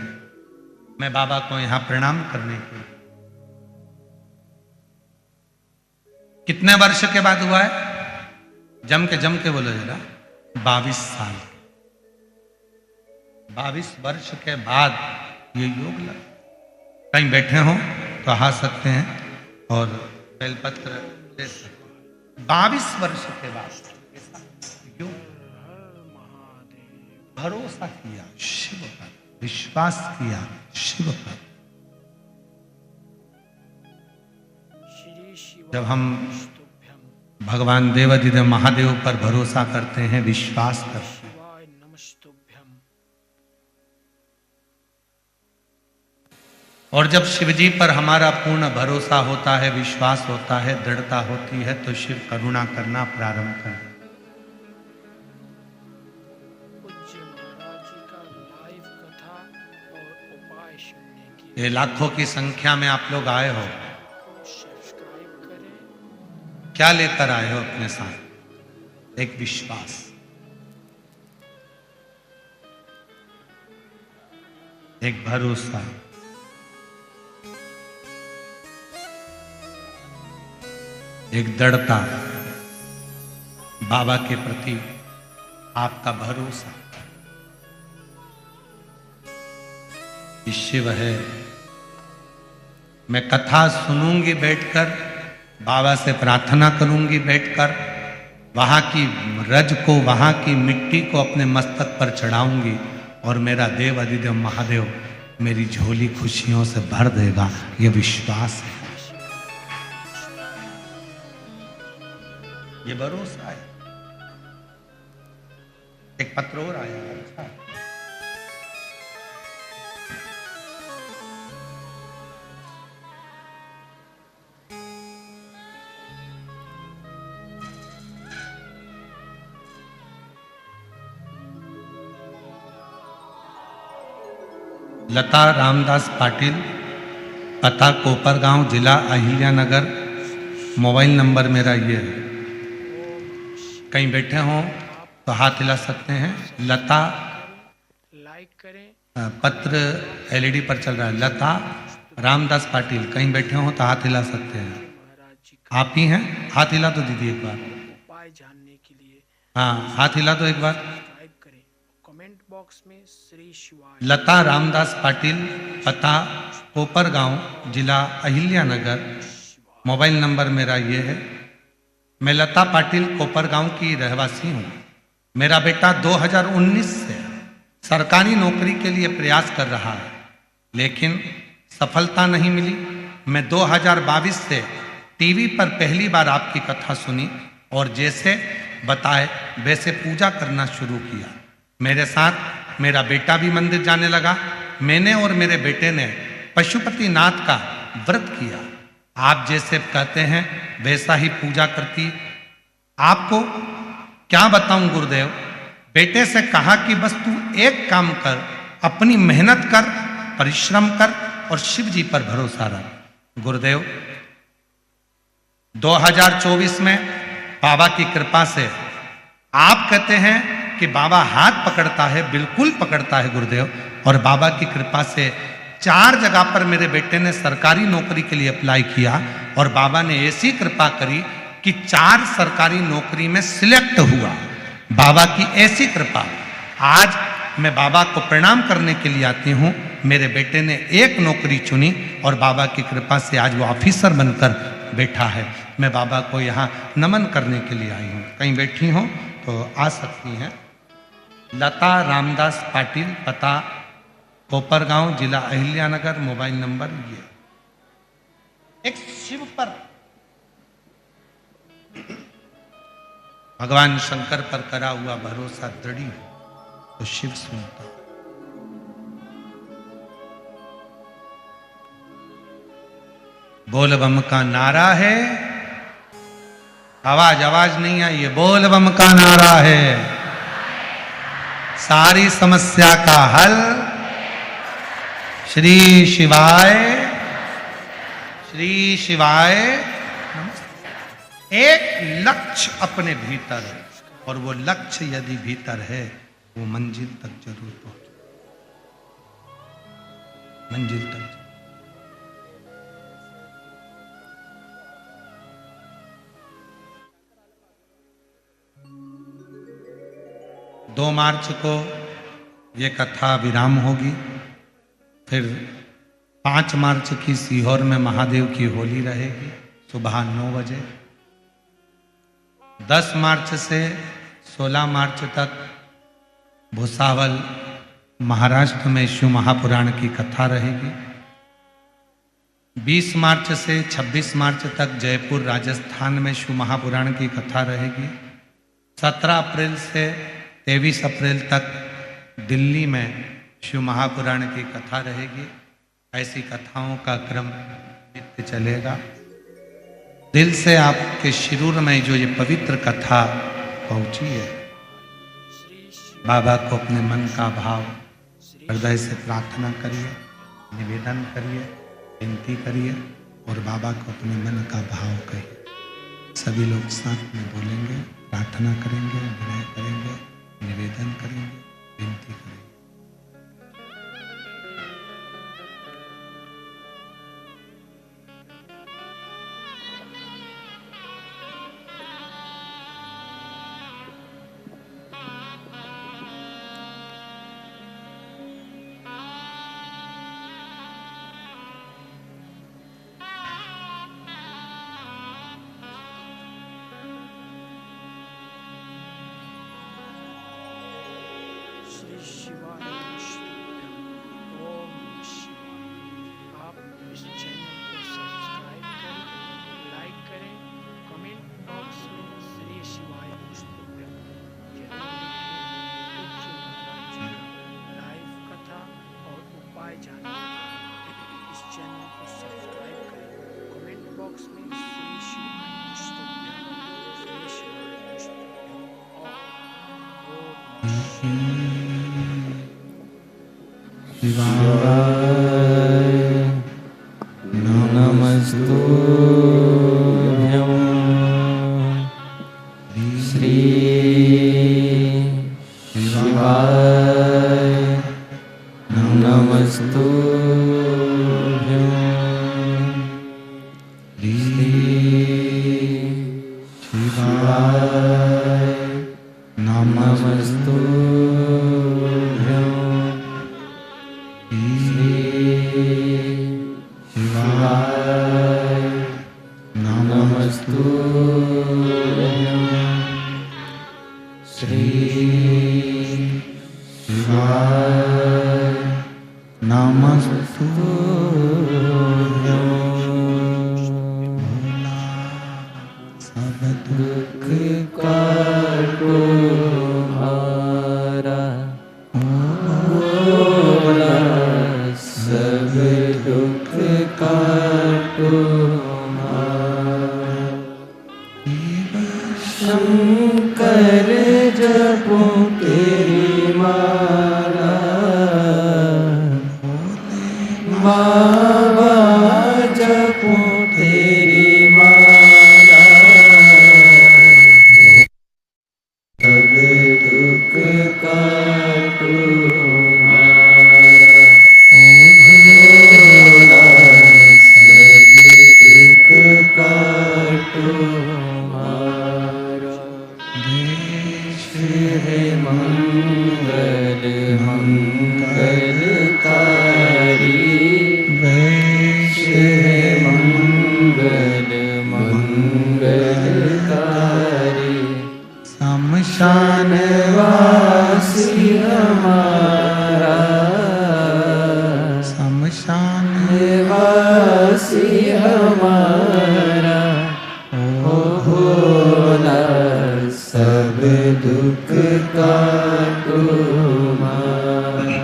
मैं बाबा को यहाँ प्रणाम करने के लिए। कितने वर्ष के बाद हुआ है? जम के बोलो जरा। 22 साल। 22 वर्ष के बाद ये योग लगा। कहीं बैठे हो तो आ सकते हैं और बेलपत्र ले सकते हैं। 22 वर्ष के बाद योग, भरोसा किया शिव पर, विश्वास किया शिव पर। श्री शिवाय जब हम नमस्तुभ्यम भगवान देवाधिदेव महादेव पर भरोसा करते हैं, विश्वास करते हैं, शिवाय नमस्तुभ्यम और जब शिव जी पर हमारा पूर्ण भरोसा होता है, विश्वास होता है, दृढ़ता होती है, तो शिव करुणा करना प्रारंभ कर देते। पूज्य महाराज जी का लाइव कथा और उपाय सुनने के ये लाखों की संख्या में आप लोग आए हो, लिए सब्सक्राइब करें। क्या लेकर आए हो अपने साथ? एक विश्वास, एक भरोसा, एक दृढ़ता, बाबा के प्रति आपका भरोसा कि शिव है। मैं कथा सुनूंगी बैठकर, बाबा से प्रार्थना करूंगी बैठकर, वहां की रज को, वहां की मिट्टी को अपने मस्तक पर चढ़ाऊंगी और मेरा देव अधिदेव महादेव मेरी झोली खुशियों से भर देगा। ये विश्वास है, ये भरोसा है। एक पत्र और आया, अच्छा लता रामदास पाटिल, पता कोपरगांव, जिला अहिल्यानगर, मोबाइल नंबर मेरा ये है। कहीं बैठे हों तो हाथ हिला सकते हैं। लता, लाइक करें। पत्र एलईडी पर चल रहा है। लता रामदास पाटिल, कहीं बैठे हों तो हाथ हिला सकते हैं। महाराज जी का आप ही हैं? हाथ हिला तो दीदी एक बार। उपाय जानने के लिए हाँ, हाथ हिला तो एक बार। सब्सक्राइब करें। कमेंट बॉक्स में श्री शिवाय लता रामदास पाटिल, पता कोपरगांव, जिला अहिल्यानगर, मोबाइल नंबर मेरा ये है। मैं लता पाटिल कोपरगांव की रहवासी हूँ। मेरा बेटा 2019 से सरकारी नौकरी के लिए प्रयास कर रहा है, लेकिन सफलता नहीं मिली। मैं 2022 से टीवी पर पहली बार आपकी कथा सुनी और जैसे बताए वैसे पूजा करना शुरू किया। मेरे साथ मेरा बेटा भी मंदिर जाने लगा। मैंने और मेरे बेटे ने पशुपति नाथ का व्रत किया। आप जैसे कहते हैं वैसा ही पूजा करती। आपको क्या बताऊं गुरुदेव, बेटे से कहा कि बस तू एक काम कर, अपनी मेहनत कर, परिश्रम कर और शिव जी पर भरोसा रख। गुरुदेव 2024 में बाबा की कृपा से, आप कहते हैं कि बाबा हाथ पकड़ता है, बिल्कुल पकड़ता है गुरुदेव। और बाबा की कृपा से 4 जगह पर मेरे बेटे ने सरकारी नौकरी के लिए अप्लाई किया और बाबा ने ऐसी कृपा करी कि 4 सरकारी नौकरी में सिलेक्ट हुआ। बाबा की ऐसी कृपा। आज मैं बाबा को प्रणाम करने के लिए आती हूँ। मेरे बेटे ने एक नौकरी चुनी और बाबा की कृपा से आज वो ऑफिसर बनकर बैठा है। मैं बाबा को यहाँ नमन करने के लिए आई हूँ। कहीं बैठी हो तो आ सकती हैं। लता रामदास पाटिल, पता कोपरगांव, जिला अहिल्यानगर, मोबाइल नंबर ये। एक शिव पर, भगवान शंकर पर करा हुआ भरोसा दृढ़ हो तो शिव सुनता। बोल बम का नारा है, आवाज आवाज नहीं आई है। बोल बम का नारा है, सारी समस्या का हल श्री शिवाय, श्री शिवाय। एक लक्ष्य अपने भीतर है और वो लक्ष्य यदि भीतर है वो मंजिल तक जरूर पहुंचे, मंजिल तक। 2 मार्च को ये कथा विराम होगी। फिर 5 मार्च की सीहोर में महादेव की होली रहेगी सुबह 9 बजे। 10 मार्च से 16 मार्च तक भुसावल महाराष्ट्र में शिव महापुराण की कथा रहेगी। 20 मार्च से 26 मार्च तक जयपुर राजस्थान में शिव महापुराण की कथा रहेगी। 17 अप्रैल से 23 अप्रैल तक दिल्ली में शिव महापुराण की कथा रहेगी। ऐसी कथाओं का क्रम नित्य चलेगा। दिल से आपके शिरूर में जो ये पवित्र कथा पहुंची है, बाबा को अपने मन का भाव हृदय से प्रार्थना करिए, निवेदन करिए, विनती करिए और बाबा को अपने मन का भाव कहिए। सभी लोग साथ में बोलेंगे, प्रार्थना करेंगे, विनय करेंगे, निवेदन करेंगे, विनती करेंगे। श्री शिवाय नमस्तुभ्यं। ओम नमः शिवाय। आप इस चैनल को सब्सक्राइब करें, लाइक करें, कमेंट बॉक्स में श्री शिवाय नमस्तुभ्यं जरूर लिखें। पूज्य महाराज जी का लाइव कथा और उपाय जानने के लिए इस चैनल को सब्सक्राइब करें। कमेंट बॉक्स में श्री शिवाय नमस्तुभ्यं, श्री शिवाय नमस्तुभ्यं और ओम नमः शिवाय। शिवाय नमस्तुभ्यं श्री शिवाय नमस्तुभ्यं श्री शिवाय नमस्तुभ्यं शिवाय नमस्तुभ्यं श्री शिवाय नमस्तुभ्यं। भोला सब दुख काटो हमारा, भोला सब दुख काटो हमारा। शंकर जपो तेरी माला, बाबा जपो तेरी माला। सब दुख काटो हमारा, भोला सब दुख काटो हमारा। देश है मंगल मंगलकारी, देश है मंगल मंगलकारी। शमशान वासी हमारा, शमशान वासी हमारा। ओ भोला सब दुख काटो हमारा,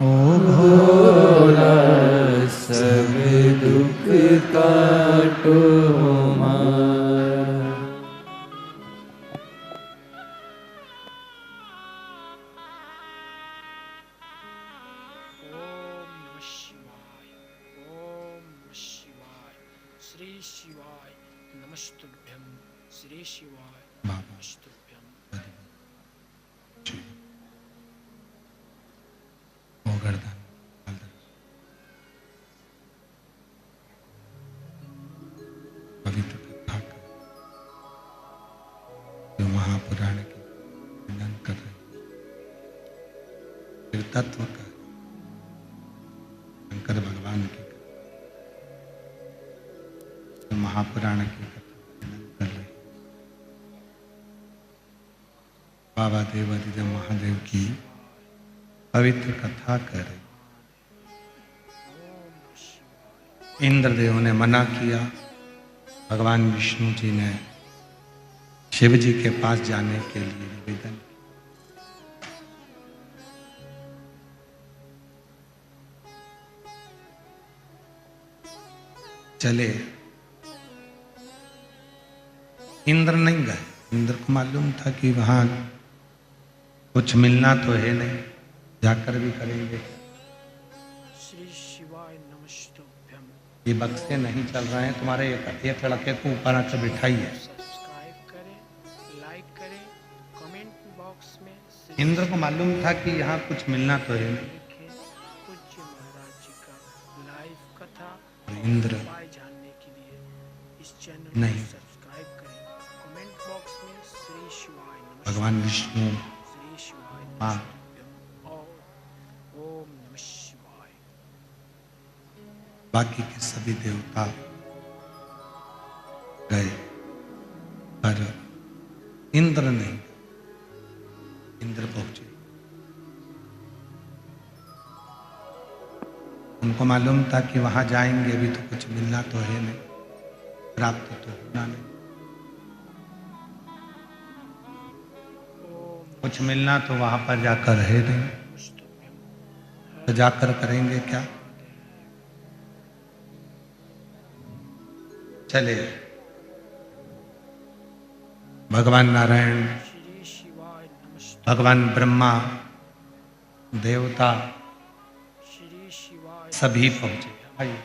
ओ भोला सब दुख काटो हमारा। ओम नमः शिवाय। ओम नमः शिवाय। श्री शिवाय नमस्तुभ्यं, श्री शिवाय नमस्तुभ्यं। ओ गर्दन पवित्र कथा का जो महापुराण की वर्णन कर रहे फिर तत्व का शंकर भगवान की कथा, महापुराण की कथा वर्णन कर रहे बाबा देवादिदेव महादेव की पवित्र कथा कर रहे। इंद्रदेव ने मना किया, भगवान विष्णु जी ने शिव जी के पास जाने के लिए निवेदन। चले। इंद्र नहीं गए, इंद्र को मालूम था कि वहां कुछ मिलना तो है नहीं, जाकर भी करेंगे। श्री शिवाय नमस्तुभ्यम। ये बक्से नहीं चल रहे हैं, तुम्हारे एक लड़के को ऊपर आकर बिठाइए। सब्सक्राइब करें, लाइक करें, कमेंट बॉक्स में श्री इंद्र को मालूम था कि यहाँ कुछ मिलना तो है नहीं। लिखें। पूज्य महाराज जी का लाइव कथा और इंद्र उपाय जानने के लिए इस चैनल नहीं। को सब्सक्राइब करें। कमेंट बॉक्स में श्री शिवाय नमस्तुभ्यम, भगवान विष्णु श्री शिवाय हाँ। नमस्तुभ्यम और ओम नमः शिवाय। बाकी के सभी देवता गए, पर इंद्र नहीं। इंद्र पहुंचे, उनको मालूम था कि वहां जाएंगे भी तो कुछ मिलना तो है नहीं, प्राप्त तो होना नहीं। कुछ मिलना तो वहां पर जाकर है नहीं, तो जाकर करेंगे क्या। चले भगवान नारायण, श्री शिवाय नमस्तुभ्यम, भगवान ब्रह्मा, देवता श्री शिवाय सभी पहुंचे। आइए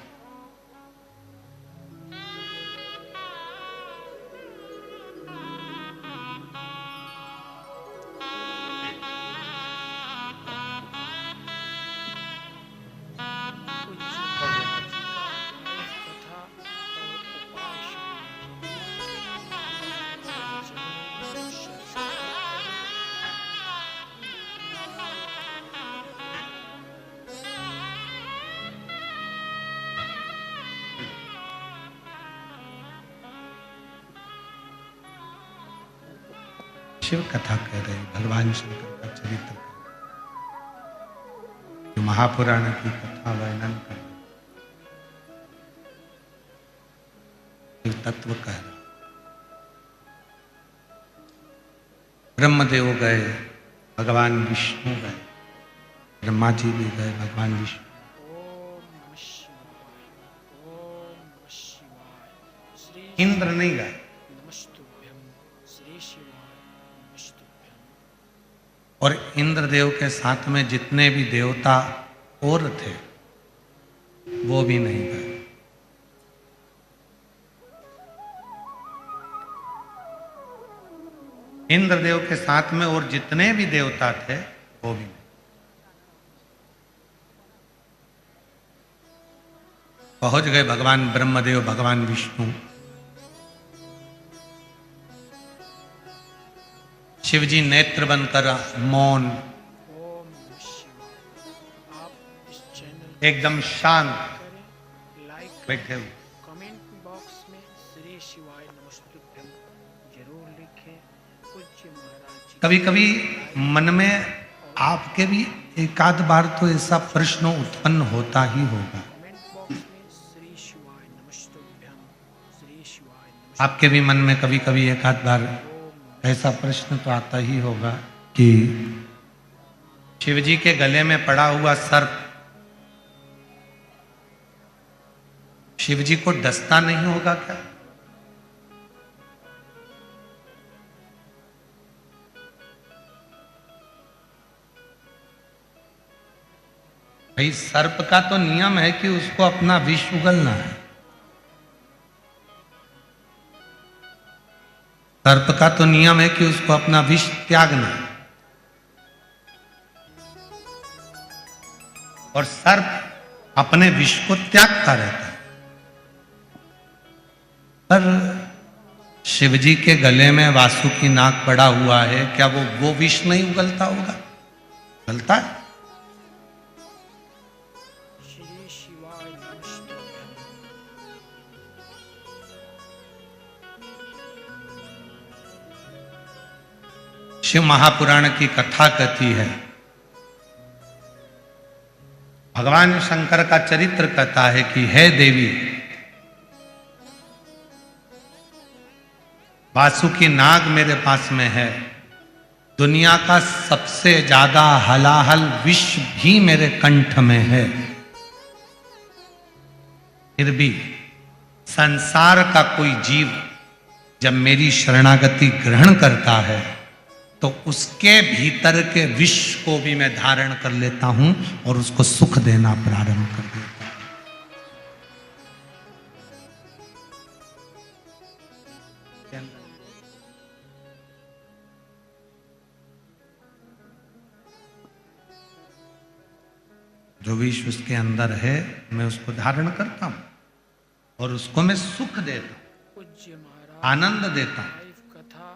शिव कथा कह रहे हैं, भगवान शंकर का चरित्र, जो महापुराण की कथा वर्णन कर तत्व कह रहा। ब्रह्मदेव गए, भगवान विष्णु गए, ब्रह्मा जी भी गए, भगवान विष्णु। ओम नमः शिवाय, ओम नमः शिवाय। श्री इंद्र नहीं गए। नमस्तुभ्यम, श्री शिवाय नमस्तुभ्यम। और इंद्रदेव के साथ में जितने भी देवता और थे वो भी नहीं गए। इंद्रदेव के साथ में और जितने भी देवता थे वो भी नहीं। पहुंच गए भगवान ब्रह्मदेव, भगवान विष्णु। शिवजी नेत्र बनकर मौन, ओम नमः शिवाय। आप इस चैनल एकदम शांत करें, लाइक करें, बैठे हुए। कमेंट बॉक्स में श्री शिवाय नमस्तुभ्यम जरूर लिखें। पूज्य महाराज जी कभी कभी मन में आपके भी एक आध बार तो ऐसा प्रश्न उत्पन्न होता ही होगा। कमेंट बॉक्स में श्री शिवाय नमस्तुभ्यम, श्री शिवाय नमस्तुभ्यम। आपके भी मन में कभी कभी एक आध बार ऐसा प्रश्न तो आता ही होगा कि शिवजी के गले में पड़ा हुआ सर्प शिवजी को डसता नहीं होगा क्या? भाई सर्प का तो नियम है कि उसको अपना विष उगलना है। सर्प का तो नियम है कि उसको अपना विष त्यागना है। और सर्प अपने विष को त्यागता रहता है। पर शिवजी के गले में वासुकी नाग पड़ा हुआ है, क्या वो विष नहीं उगलता होगा? उगलता है। श्री शिवाय नमस्तुभ्यम। शिव महापुराण की कथा कहती है, भगवान शंकर का चरित्र कहता है कि हे देवी, वासुकी नाग मेरे पास में है, दुनिया का सबसे ज्यादा हलाहल विष भी मेरे कंठ में है, फिर भी संसार का कोई जीव जब मेरी शरणागति ग्रहण करता है तो उसके भीतर के विष को भी मैं धारण कर लेता हूं और उसको सुख देना प्रारंभ कर देता हूं। जो विष उसके अंदर है मैं उसको धारण करता हूं और उसको मैं सुख देता हूं, पूज्य महाराज आनंद देता हूं, लाइव कथा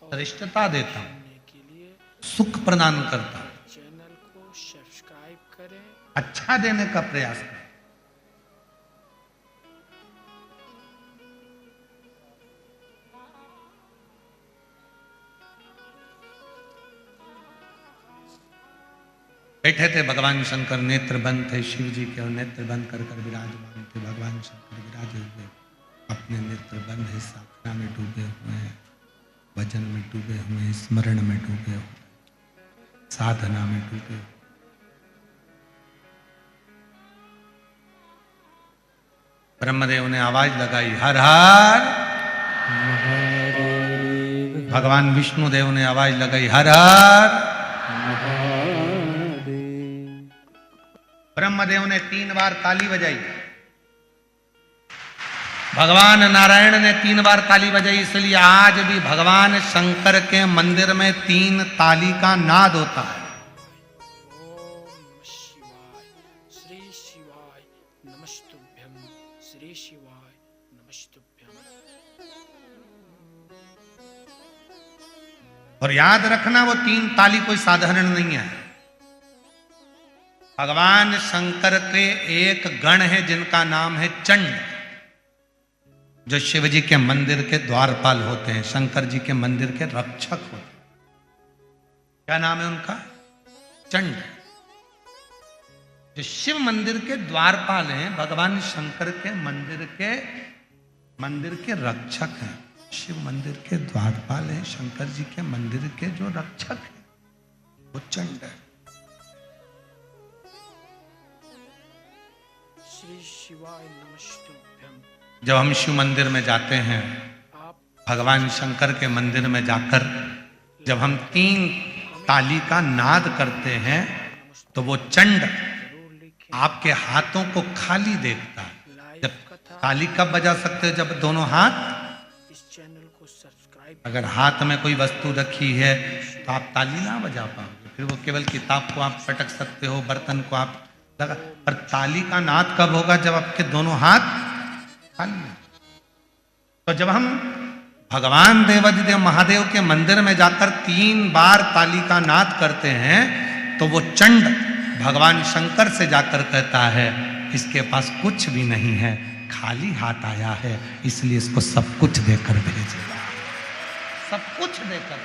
और श्रेष्ठता देता हूं, सुनने के लिए सुख प्रदान करता हूं, चैनल को सब्सक्राइब करें। अच्छा देने का प्रयास करें। बैठे थे भगवान शंकर, नेत्र बंद थे शिव जी के और नेत्र बंद कर कर विराजमान थे। भगवान शंकर विराजे हुए अपने नेत्र बंद है, साधना में डूबे हुए हैं, भजन में डूबे हुए हैं, स्मरण में डूबे हुए, साधना में डूबे हुए। ब्रह्मदेव ने आवाज लगाई, हर हर। भगवान विष्णु देव ने आवाज लगाई, हर हर। ब्रह्मदेव ने 3 बार ताली बजाई, भगवान नारायण ने 3 बार ताली बजाई। इसलिए आज भी भगवान शंकर के मंदिर में 3 ताली का नाद होता है। ओम नमः शिवाय, श्री शिवाय नमस्तुभ्यम, श्री शिवाय नमस्तुभ्यम। और याद रखना वो 3 ताली कोई साधारण नहीं है। भगवान शंकर के एक गण है जिनका नाम है चंड, जो शिव जी के मंदिर के द्वारपाल होते हैं, शंकर जी के मंदिर के रक्षक होते हैं। क्या नाम है उनका? चंड। जो शिव मंदिर के द्वारपाल हैं, भगवान शंकर के मंदिर के रक्षक हैं। शिव मंदिर के द्वारपाल हैं, शंकर जी के मंदिर के जो रक्षक हैं वो चंड है। श्री शिवाय नमस्तुभ्यम। जब हम शिव मंदिर में जाते हैं, आप भगवान शंकर के मंदिर में जाकर जब हम 3 ताली का नाद करते हैं तो वो चंड जरूर लिखें। आपके हाथों को खाली देखता है। लाइव जब कथा ताली कब बजा सकते हो? जब दोनों हाथ, इस चैनल को सब्सक्राइब अगर हाथ में कोई वस्तु रखी है तो आप ताली ना बजा पाओगे। फिर वो केवल किताब को आप पटक सकते हो, बर्तन को आप लगा, पर ताली का नाद कब होगा? जब आपके दोनों हाथ खाली हैं। तो जब हम भगवान देवाधिदेव महादेव के मंदिर में जाकर 3 बार ताली का नाद करते हैं तो वो चंड भगवान शंकर से जाकर कहता है, इसके पास कुछ भी नहीं है, खाली हाथ आया है, इसलिए इसको सब कुछ देकर भेजेगा, सब कुछ देकर।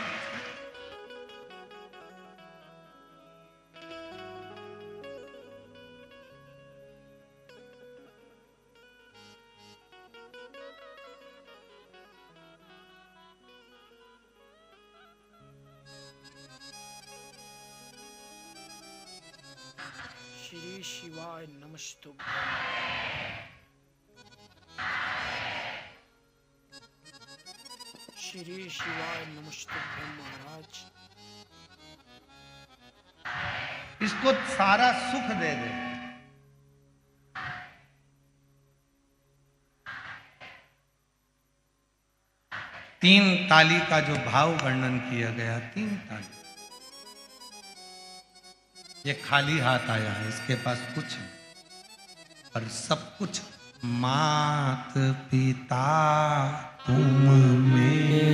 श्री शिवाय नमस्तुभ्यम। श्री शिवाय नमस्तुभ्यम महाराज। इसको सारा सुख दे दे। तीन ताली का जो भाव वर्णन किया गया, 3 ताली। ये खाली हाथ आया है, इसके पास कुछ नहीं, पर सब कुछ। मात पिता तुम मेरे,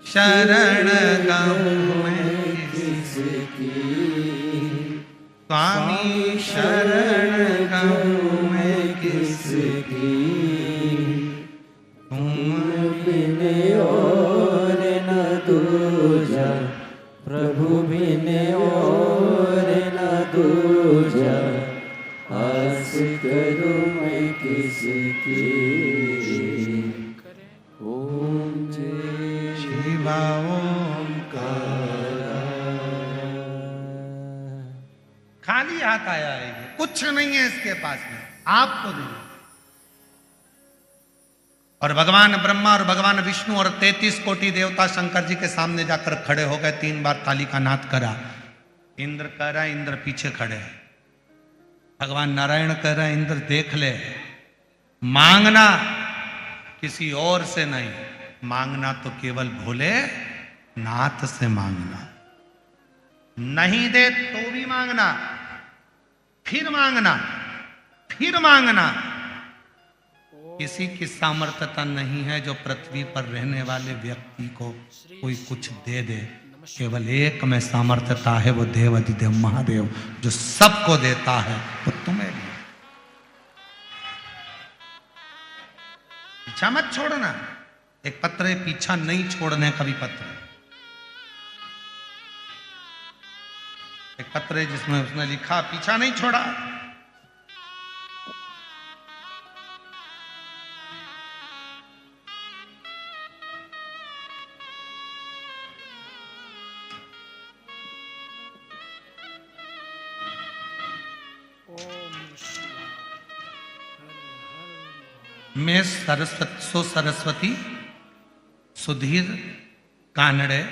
शरण गम में किसकी, स्वामी शरण गम में किसकी, तुम बिन और न दूजा, प्रभु बिन और न दूजा, आस करूं मैं किसकी। ओम जय शिवा खाली हाथ आया है, ये कुछ नहीं है इसके पास में, आपको दे। और भगवान ब्रह्मा और भगवान विष्णु और 33 कोटि देवता शंकर जी के सामने जाकर खड़े हो गए। 3 बार ताली का नाद करा। इंद्र कह रहा है, इंद्र पीछे खड़े हैं। भगवान नारायण कह रहे हैं, इंद्र देख ले, मांगना किसी और से नहीं, मांगना तो केवल भोले नाथ से मांगना। नहीं दे तो भी मांगना, फिर मांगना, फिर मांगना। किसी की सामर्थ्यता नहीं है जो पृथ्वी पर रहने वाले व्यक्ति को कोई कुछ दे दे। केवल एक में सामर्थ्यता है, वो देव अधिदेव महादेव जो सबको देता है, वो तुम्हें भी। पीछा मत छोड़ना। एक पत्र है, पीछा नहीं छोड़ने का भी पत्र है। एक पत्र है जिसमें उसने लिखा, पीछा नहीं छोड़ा। मैं सरस्वती सुधीर कानड़े,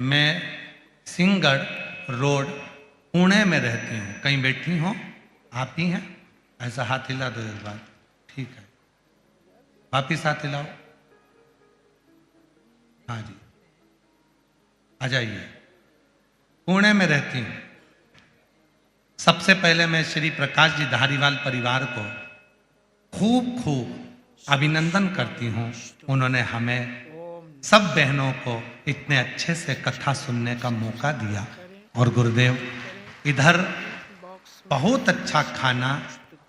मैं सिंहगढ़ रोड पुणे में रहती हूँ। कहीं बैठी हो? आप ही हैं? ऐसा हाथ हिला दो एक बार। ठीक है, वापिस हाथ हिलाओ। हाँ जी, आ जाइए। पुणे में रहती हूँ। सबसे पहले मैं श्री प्रकाश जी धारीवाल परिवार को खूब खूब अभिनंदन करती हूँ। उन्होंने हमें सब बहनों को इतने अच्छे से कथा सुनने का मौका दिया। और गुरुदेव, इधर बहुत अच्छा खाना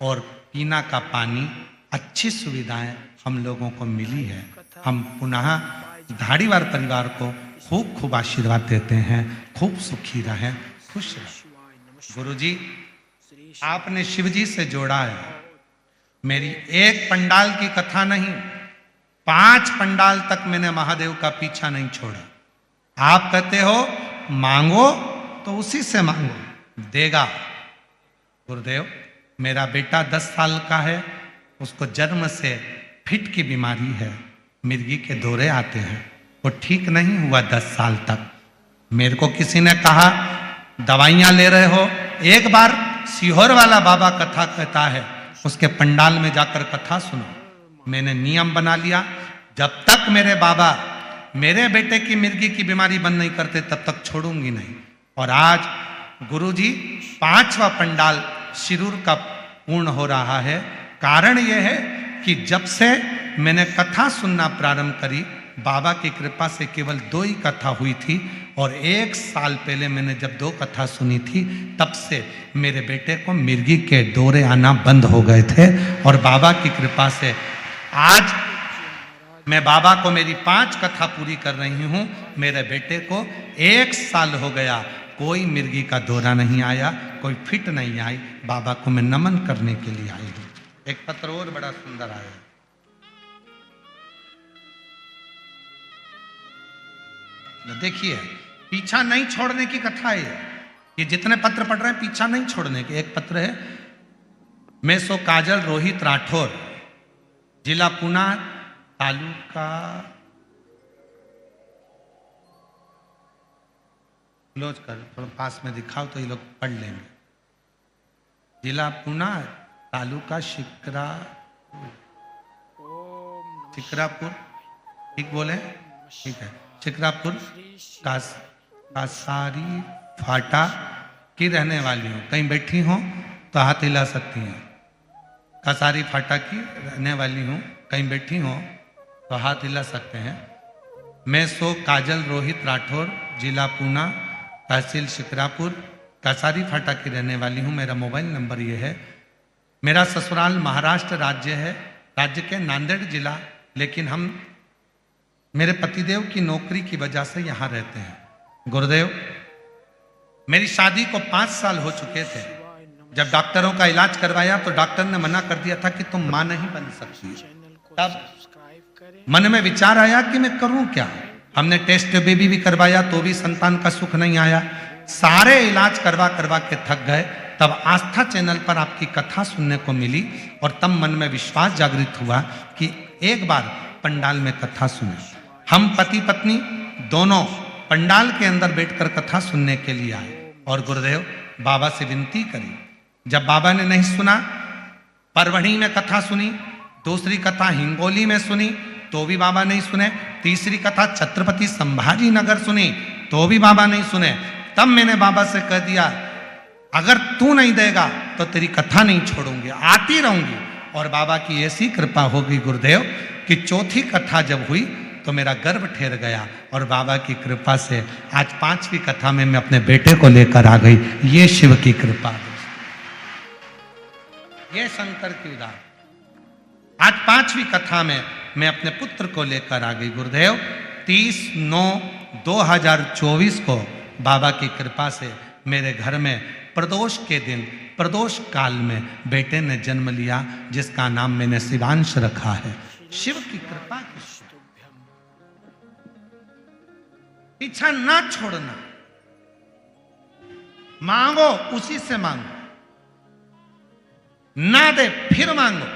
और पीना का पानी, अच्छी सुविधाएं हम लोगों को मिली है। हम पुनः धारीवाल परिवार को खूब खूब आशीर्वाद देते हैं। खूब सुखी रहें, खुश रहें। गुरुजी, आपने शिव जी से जोड़ा है। मेरी एक पंडाल की कथा नहीं, 5 पंडाल तक मैंने महादेव का पीछा नहीं छोड़ा। आप कहते हो मांगो तो उसी से मांगो, देगा। गुरुदेव, मेरा बेटा 10 साल का है, उसको जन्म से फिट की बीमारी है, मिर्गी के दौरे आते हैं, वो ठीक नहीं हुआ 10 साल तक। मेरे को किसी ने कहा दवाइयां ले रहे हो, एक बार सीहोर वाला बाबा कथा कहता है, उसके पंडाल में जाकर कथा सुनो। मैंने नियम बना लिया, जब तक मेरे बाबा मेरे बेटे की मिर्गी की बीमारी बंद नहीं करते तब तक छोड़ूंगी नहीं। और आज गुरुजी 5वां पंडाल शिरूर का पूर्ण हो रहा है। कारण यह है कि जब से मैंने कथा सुनना प्रारंभ करी, बाबा की कृपा से केवल 2 ही कथा हुई थी। और 1 साल पहले मैंने जब 2 कथा सुनी थी, तब से मेरे बेटे को मिर्गी के दौरे आना बंद हो गए थे। और बाबा की कृपा से आज मैं बाबा को मेरी 5 कथा पूरी कर रही हूँ। मेरे बेटे को 1 साल हो गया, कोई मिर्गी का दौरा नहीं आया, कोई फिट नहीं आई। बाबा को मैं नमन करने के लिए आई हूँ। एक पत्र और बड़ा सुंदर आया। देखिए, पीछा नहीं छोड़ने की कथा है ये। जितने पत्र पढ़ रहे हैं पीछा नहीं छोड़ने के। एक पत्र है, मैं सो काजल रोहित राठौर, जिला पुना, तालुका क्लोज कर, थोड़ा पास में दिखाओ तो ये लोग पढ़ लेंगे। जिला पुना, तालुका शिक्रापुर, ठीक बोले? ठीक है, शिक्रापुर कासारी फाटा की रहने वाली हूँ। कहीं बैठी हो तो हाथ हिला सकती हैं। कासारी फाटा की रहने वाली हूँ, कहीं बैठी हो तो हाथ हिला सकते हैं। मैं सो काजल रोहित राठौर, जिला पूना, तहसील शिक्रापुर, कासारी फाटा की रहने वाली हूँ। मेरा मोबाइल नंबर ये है। मेरा ससुराल महाराष्ट्र राज्य है, राज्य के नांदेड़ जिला, लेकिन हम मेरे पतिदेव की नौकरी की वजह से यहाँ रहते हैं। गुरुदेव, मेरी शादी को 5 साल हो चुके थे। जब डॉक्टरों का इलाज करवाया तो डॉक्टर ने मना कर दिया था कि तुम मां नहीं बन सकती। तब मन में विचार आया कि मैं करूं क्या। हमने टेस्ट बेबी भी करवाया तो भी संतान का सुख नहीं आया। सारे इलाज करवा करवा के थक गए। तब आस्था चैनल पर आपकी कथा सुनने को मिली और तब मन में विश्वास जागृत हुआ कि एक बार पंडाल में कथा सुने। हम पति पत्नी दोनों पंडाल के अंदर बैठकर कथा सुनने के लिए आए और गुरुदेव बाबा से विनती करी। जब बाबा ने नहीं सुना, परवढ़ी में कथा सुनी, दूसरी कथा हिंगोली में सुनी तो भी बाबा नहीं सुने, तीसरी कथा छत्रपति संभाजी नगर सुनी तो भी बाबा नहीं सुने। तब मैंने बाबा से कह दिया, अगर तू नहीं देगा तो तेरी कथा नहीं छोड़ूंगी, आती रहूंगी। और बाबा की ऐसी कृपा होगी गुरुदेव कि चौथी कथा जब हुई तो मेरा गर्भ ठहर गया और बाबा की कृपा से आज 5वीं कथा में मैं अपने बेटे को लेकर आ गई। ये शिव की कृपा, ये शंकर की उदार। आज 5वीं कथा में मैं अपने पुत्र को लेकर आ गई गुरुदेव। 30/9/2024 को बाबा की कृपा से मेरे घर में प्रदोष के दिन, प्रदोष काल में बेटे ने जन्म लिया, जिसका नाम मैंने शिवांश रखा है। शिव की कृपा की पीछा ना छोड़ना, मांगो उसी से मांगो, ना दे फिर मांगो।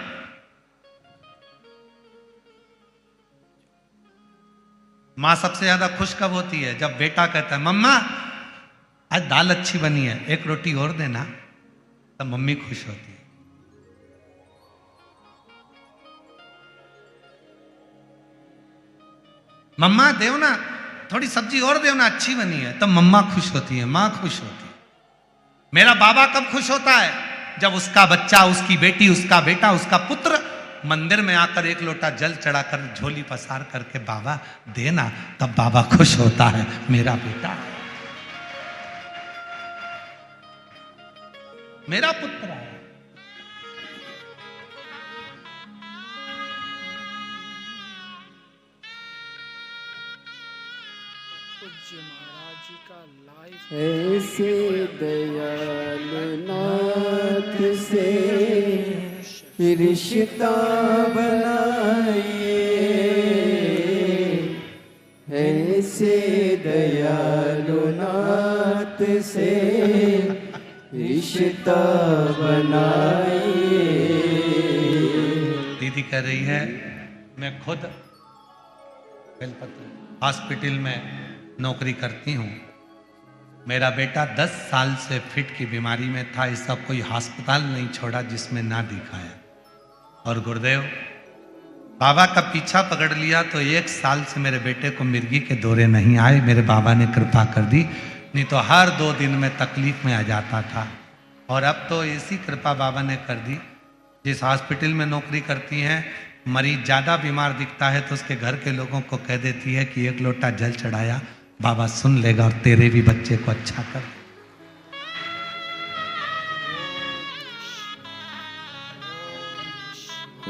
मां सबसे ज्यादा खुश कब होती है? जब बेटा कहता है मम्मा आज दाल अच्छी बनी है, एक रोटी और देना, तब मम्मी खुश होती है। मम्मा देव ना थोड़ी सब्जी और देव ना, अच्छी बनी है, तब मम्मा खुश होती है, मां खुश होती है। मेरा बाबा कब खुश होता है? जब उसका बच्चा, उसकी बेटी, उसका बेटा, उसका पुत्र मंदिर में आकर एक लोटा जल चढ़ाकर झोली पसार करके बाबा देना, तब बाबा खुश होता है, मेरा बेटा, मेरा पुत्र है। पूज्य महाराज जी का लाइव ऐसे दयालु नाथ से रिश्ता बनाइए, ऐसे दयालु नाथ से रिश्ता बनाइए। दीदी कह रही है मैं खुद हॉस्पिटल में नौकरी करती हूँ। मेरा बेटा 10 साल से फिट की बीमारी में था, ऐसा कोई अस्पताल नहीं छोड़ा जिसमें ना दिखाया। और गुरुदेव बाबा का पीछा पकड़ लिया तो 1 साल से मेरे बेटे को मिर्गी के दौरे नहीं आए। मेरे बाबा ने कृपा कर दी, नहीं तो हर 2 दिन में तकलीफ में आ जाता था। और अब तो ऐसी कृपा बाबा ने कर दी, जिस हॉस्पिटल में नौकरी करती हैं, मरीज ज़्यादा बीमार दिखता है तो उसके घर के लोगों को कह देती है कि 1 लोटा जल चढ़ाया, बाबा सुन लेगा और तेरे भी बच्चे को अच्छा कर।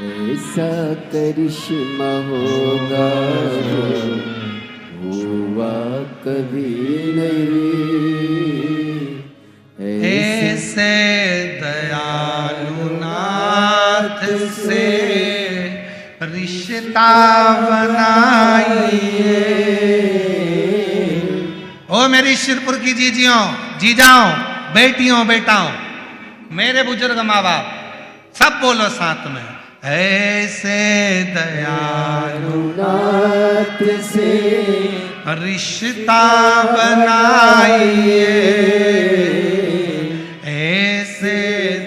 ऐसा करिश्मा होगा जो हुआ कभी नहीं, ऐसे दयालु नाथ से रिश्ता बनाइए। ओ मेरी शिरपुर की जीजियों, जीजाओं, बेटियों, बेटाओं, मेरे बुजुर्ग माँ बाप, सब बोलो साथ में, ऐसे दयालु नाथ से रिश्ता बनाइए, ऐसे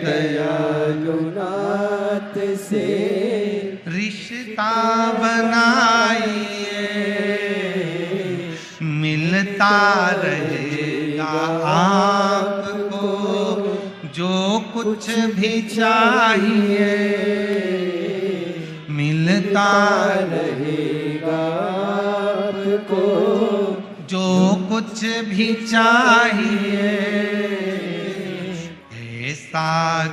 दयालु नाथ से रिश्ता बनाइए। मिलता रहेगा आपको जो कुछ भी चाहिए, मिलता रहेगा आपको जो कुछ भी चाहिए। ऐसा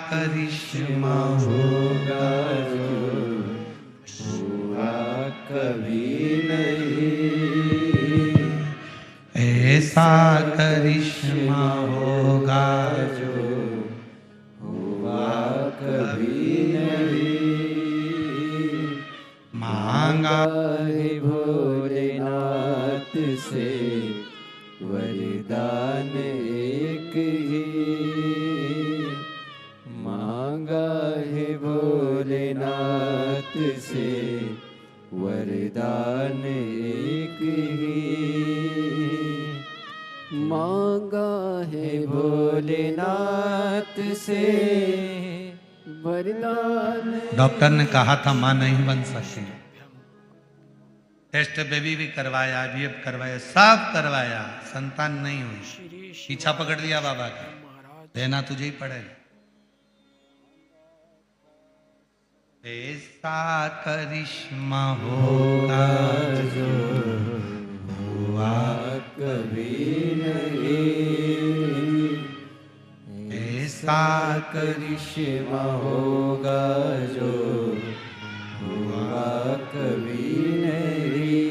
करिश्मा होगा जो हुआ कभी नहीं, ऐसा करिश्मा होगा जो हुआ कभी नहीं। मांगा है भोलेनाथ से वरदान एक ही, मांगा है भोलेनाथ से वरदान एक ही मांगा है भोलेनाथ से वरदान। डॉक्टर ने कहा था मां नहीं बन सकती, टेस्ट बेबी भी करवाया, IVF करवाया, सब करवाया, संतान नहीं हुई। श्री पीछा पकड़ लिया बाबा का, महाराज लेना तुझे ही पड़ेगा। ऐसा करिश्मा होगा जो हुआ कभी नहीं, ऐसा करिश्मा होगा जो हुआ कभी नहीं।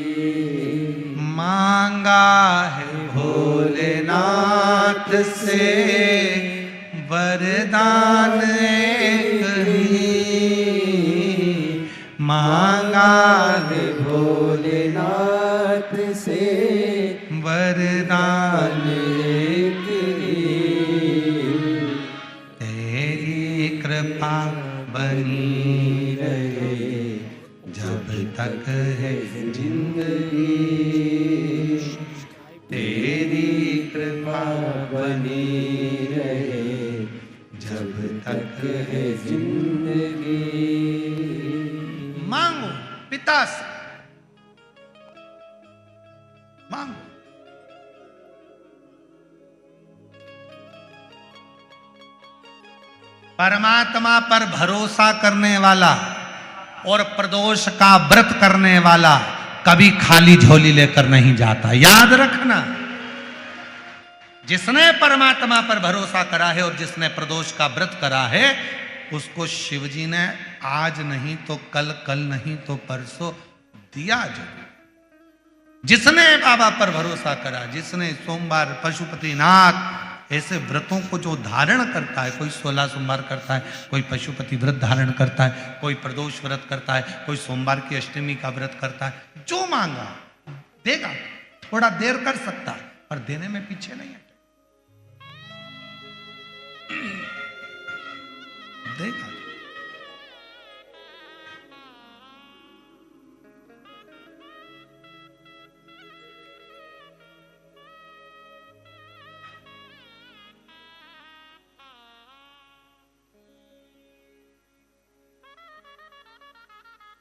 मांगा है भोलेनाथ से वरदान एक ही, मांगा है भोलेनाथ से वरदान एक ही, तेरी कृपा बनी रहे जब तक है जिंदगी, तेरी कृपा बनी रहे जब तक है जिंदगी। मांगो पिता से, मांगो। परमात्मा पर भरोसा करने वाला और प्रदोष का व्रत करने वाला कभी खाली झोली लेकर नहीं जाता, याद रखना। जिसने परमात्मा पर भरोसा करा है और जिसने प्रदोष का व्रत करा है, उसको शिवजी ने आज नहीं तो कल, कल नहीं तो परसों दिया जरूर। जिसने बाबा पर भरोसा करा, जिसने सोमवार, पशुपतिनाथ ऐसे व्रतों को जो धारण करता है, कोई 16 सोमवार करता है, कोई पशुपति व्रत धारण करता है, कोई प्रदोष व्रत करता है, कोई सोमवार की अष्टमी का व्रत करता है, जो मांगा देगा। थोड़ा देर कर सकता है पर देने में पीछे नहीं है, देगा।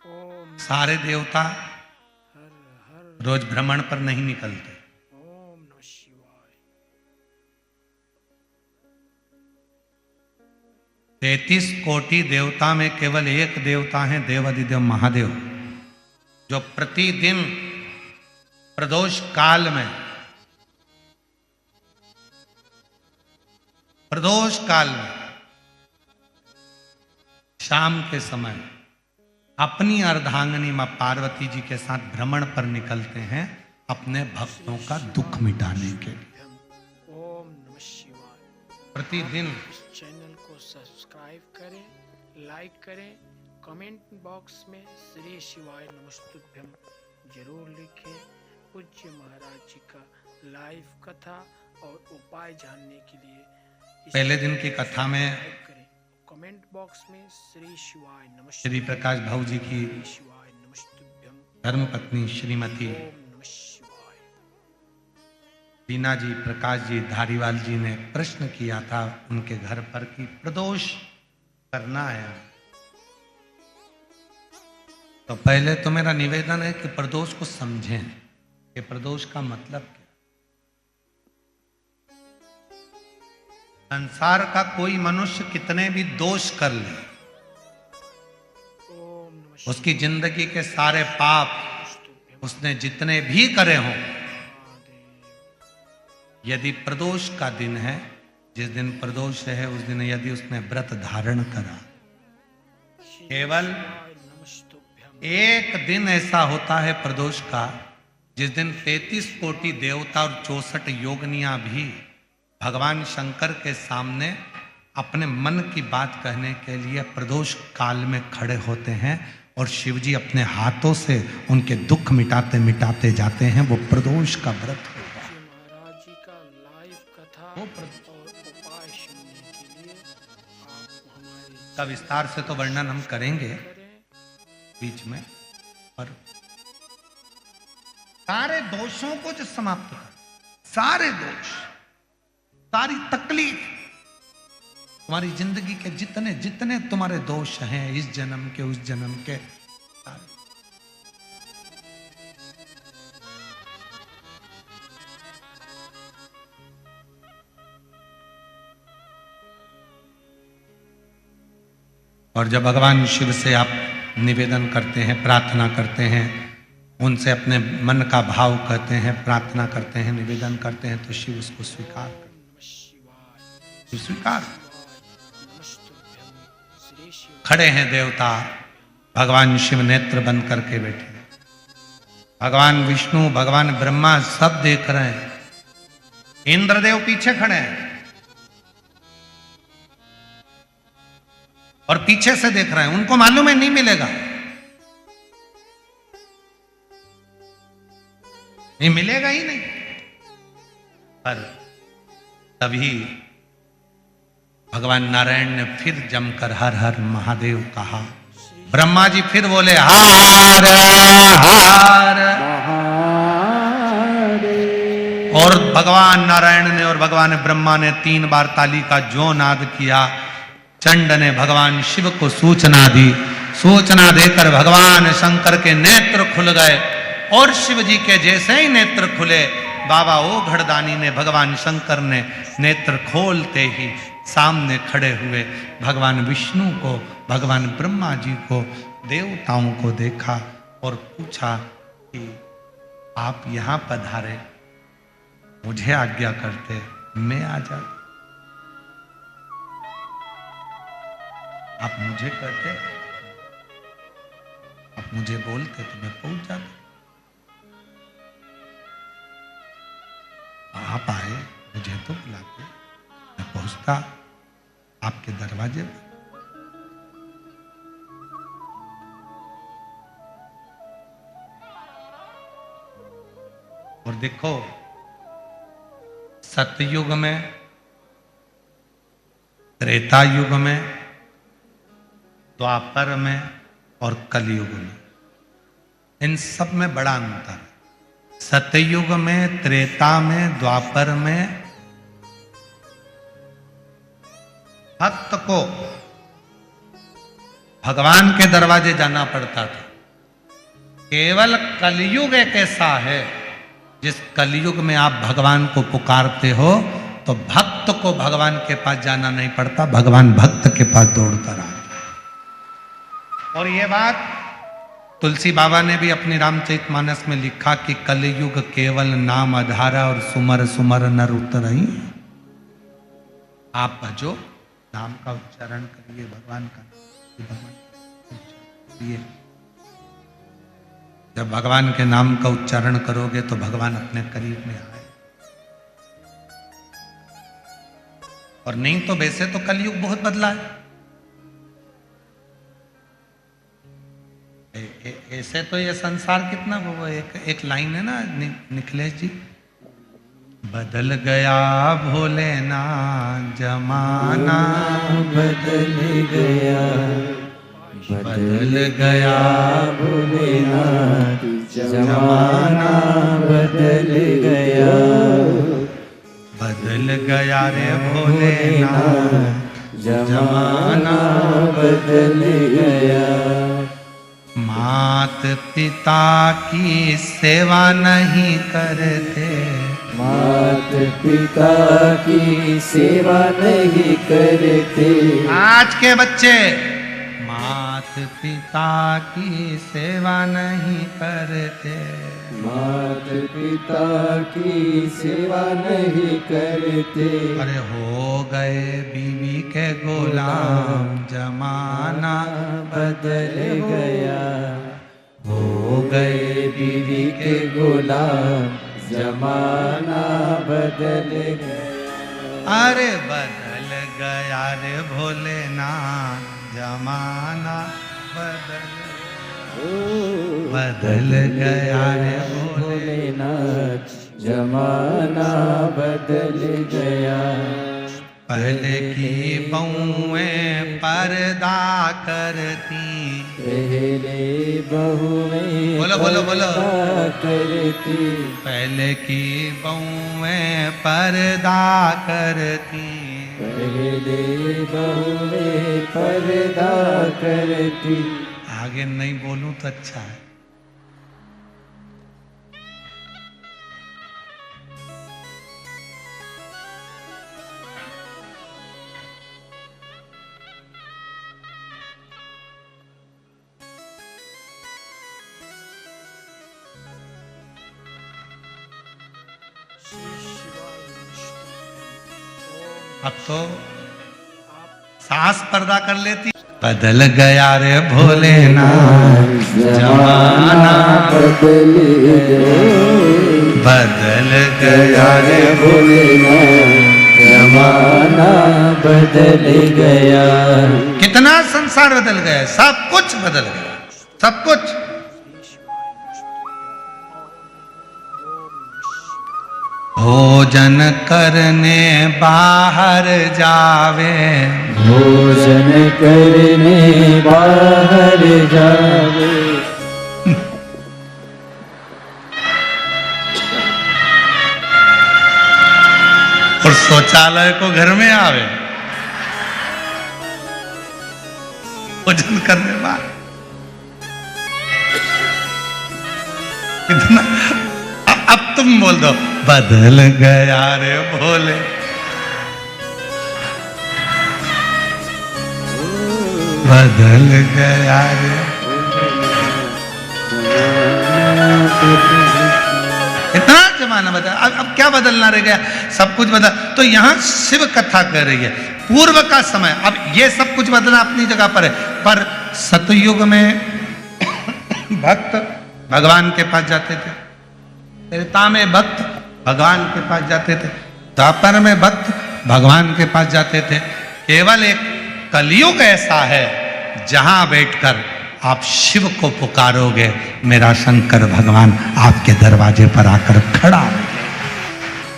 ओम सारे देवता हर हर रोज भ्रमण पर नहीं निकलते। ओम नमः शिवाय। 33 कोटि देवता में केवल एक देवता है, देवाधिदेव महादेव, जो प्रतिदिन प्रदोष काल में, प्रदोष काल में शाम के समय अपनी अर्धांगिनी मां पार्वती जी के साथ भ्रमण पर निकलते हैं अपने भक्तों का दुख मिटाने के लिए। ओम नमः शिवाय। प्रतिदिन इस चैनल को सब्सक्राइब करें, लाइक करें, कमेंट बॉक्स में श्री शिवाय नमस्तुभ्यम जरूर लिखें। पूज्य महाराज जी का लाइव कथा और उपाय जानने के लिए इस पहले दिन की कथा में सब्सक्राइब करें। कमेंट बॉक्स में श्री शिवाय श्री नमस्तुभ्यम, प्रकाश भाऊ जी की श्री शिवाय नमस्तुभ्यम, धर्मपत्नी श्रीमती ओम नमः शिवाय। बीना जी, प्रकाश जी, धारीवाल जी ने प्रश्न किया था उनके घर पर कि प्रदोष करना है, तो पहले तो मेरा निवेदन है कि प्रदोष को समझें कि प्रदोष का मतलब क्या। संसार का कोई मनुष्य कितने भी दोष कर ले, ओम नमः उसकी जिंदगी के सारे पाप उसने जितने भी करे हों, यदि प्रदोष का दिन है, जिस दिन प्रदोष है उस दिन यदि उसने व्रत धारण करा, केवल एक दिन ऐसा होता है प्रदोष का जिस दिन 33 कोटि देवता और 64 योगनियां भी भगवान शंकर के सामने अपने मन की बात कहने के लिए प्रदोष काल में खड़े होते हैं और शिवजी अपने हाथों से उनके दुख मिटाते मिटाते जाते हैं। वो प्रदोष का व्रत होगा। महाराज जी का लाइव कथा वो और उपाय सुनने के लिए आप हमारे का विस्तार से तो वर्णन हम करेंगे करें। बीच में, और सारे दोषों को जो समाप्त कर, सारे दोष, सारी तकलीफ, तुम्हारी जिंदगी के जितने जितने तुम्हारे दोष हैं, इस जन्म के उस जन्म के, सारे। और जब भगवान शिव से आप निवेदन करते हैं, प्रार्थना करते हैं, उनसे अपने मन का भाव कहते हैं, प्रार्थना करते हैं, निवेदन करते हैं, तो शिव उसको स्वीकार करते, शिव स्वीकार। खड़े हैं देवता, भगवान शिव नेत्र बंद करके बैठे हैं, भगवान विष्णु, भगवान ब्रह्मा सब देख रहे हैं, इंद्रदेव पीछे खड़े हैं और पीछे से देख रहे हैं। उनको मालूम है नहीं मिलेगा, ये मिलेगा ही नहीं। पर तभी भगवान नारायण ने फिर जमकर हर हर महादेव कहा। ब्रह्मा जी फिर बोले हार हार, और भगवान नारायण ने और भगवान ब्रह्मा ने 3 बार ताली का जो नाद किया, चंड ने भगवान शिव को सूचना दी। सूचना देकर भगवान शंकर के नेत्र खुल गए, और शिव जी के जैसे ही नेत्र खुले, बाबा ओ घड़दानी ने, भगवान शंकर ने नेत्र खोलते ही सामने खड़े हुए भगवान विष्णु को, भगवान ब्रह्मा जी को, देवताओं को देखा और पूछा कि आप यहां पधारे, मुझे आज्ञा करते मैं आ जाता, आप मुझे कहते, आप मुझे बोलते तो मैं पहुंच जाता। आप आए, मुझे तो बुलाते, मैं पहुंचता आपके दरवाजे पर। और देखो, सतयुग में, त्रेता युग में, द्वापर में और कलयुग में, इन सब में बड़ा अंतर है। सतयुग में, त्रेता में, द्वापर में भक्त को भगवान के दरवाजे जाना पड़ता था। केवल कलयुग एक ऐसा है, जिस कलयुग में आप भगवान को पुकारते हो तो भक्त को भगवान के पास जाना नहीं पड़ता, भगवान भक्त के पास दौड़ता रहा। और ये बात तुलसी बाबा ने भी अपनी रामचरितमानस में लिखा कि कलयुग केवल नाम आधारा और सुमर सुमर नर उतरई। आप भजो, नाम का उच्चारण करिए, भगवान का करिए। जब भगवान के नाम का उच्चारण करोगे तो भगवान अपने करीब में आए। और नहीं तो वैसे तो कलयुग बहुत बदला है। ऐसे तो ये संसार कितना, वो एक लाइन है ना निखिलेश जी, बदल गया भोलेनाथ जमाना, बदल गया, बदल गया भोलेनाथ जमाना, बदल गया, बदल गया रे भोलेनाथ जमाना बदल गया। मात पिता की सेवा नहीं करते, मात पिता की सेवा नहीं करते। आज के बच्चे मात पिता की सेवा नहीं करते, मात पिता की सेवा नहीं करते। अरे हो गए बीवी के गुलाम, जमाना बदल गया, हो गए बीवी के गुलाम, जमाना बदल गया। अरे बदल गया रे भोलेनाथ जमाना, बदल गया रे भोलेनाथ जमाना बदल गया। पहले की बहुएं पर्दा करती, पहले बहुएं बोलो, बोलो, बोलो। पर्दा करती, पहले की बहुएं पर्दा करती, पहले बहुएं पर्दा करती। आगे नहीं बोलूं तो अच्छा है। श्री शिवाय नमः। अब तो आप सास पर्दा कर लेती। बदल गया रे भोलेनाथ जमाना, बदल गया, बदल गया रे भोलेनाथ जमाना बदल गया। कितना संसार बदल गया, सब कुछ बदल गया, सब कुछ। भोजन करने बाहर जावे, भोजन करने बाहर जावे, और शौचालय को घर में आवे, भोजन करने बाहर। कितना अब तुम बोल दो, बदल गया रे भोले, बदल गया रे। इतना जमाना बदल, अब क्या बदलना रह गया, सब कुछ बदल। तो यहाँ शिव कथा कर रही है पूर्व का समय। अब ये सब कुछ बदलना अपनी जगह पर है, पर सतयुग में भक्त भगवान के पास जाते थे, त्रेता में भक्त भगवान के पास जाते थे, द्वापर में भक्त भगवान के पास जाते थे। केवल एक कलयुग ऐसा है जहां बैठकर आप शिव को पुकारोगे, मेरा शंकर भगवान आपके दरवाजे पर आकर खड़ा हो।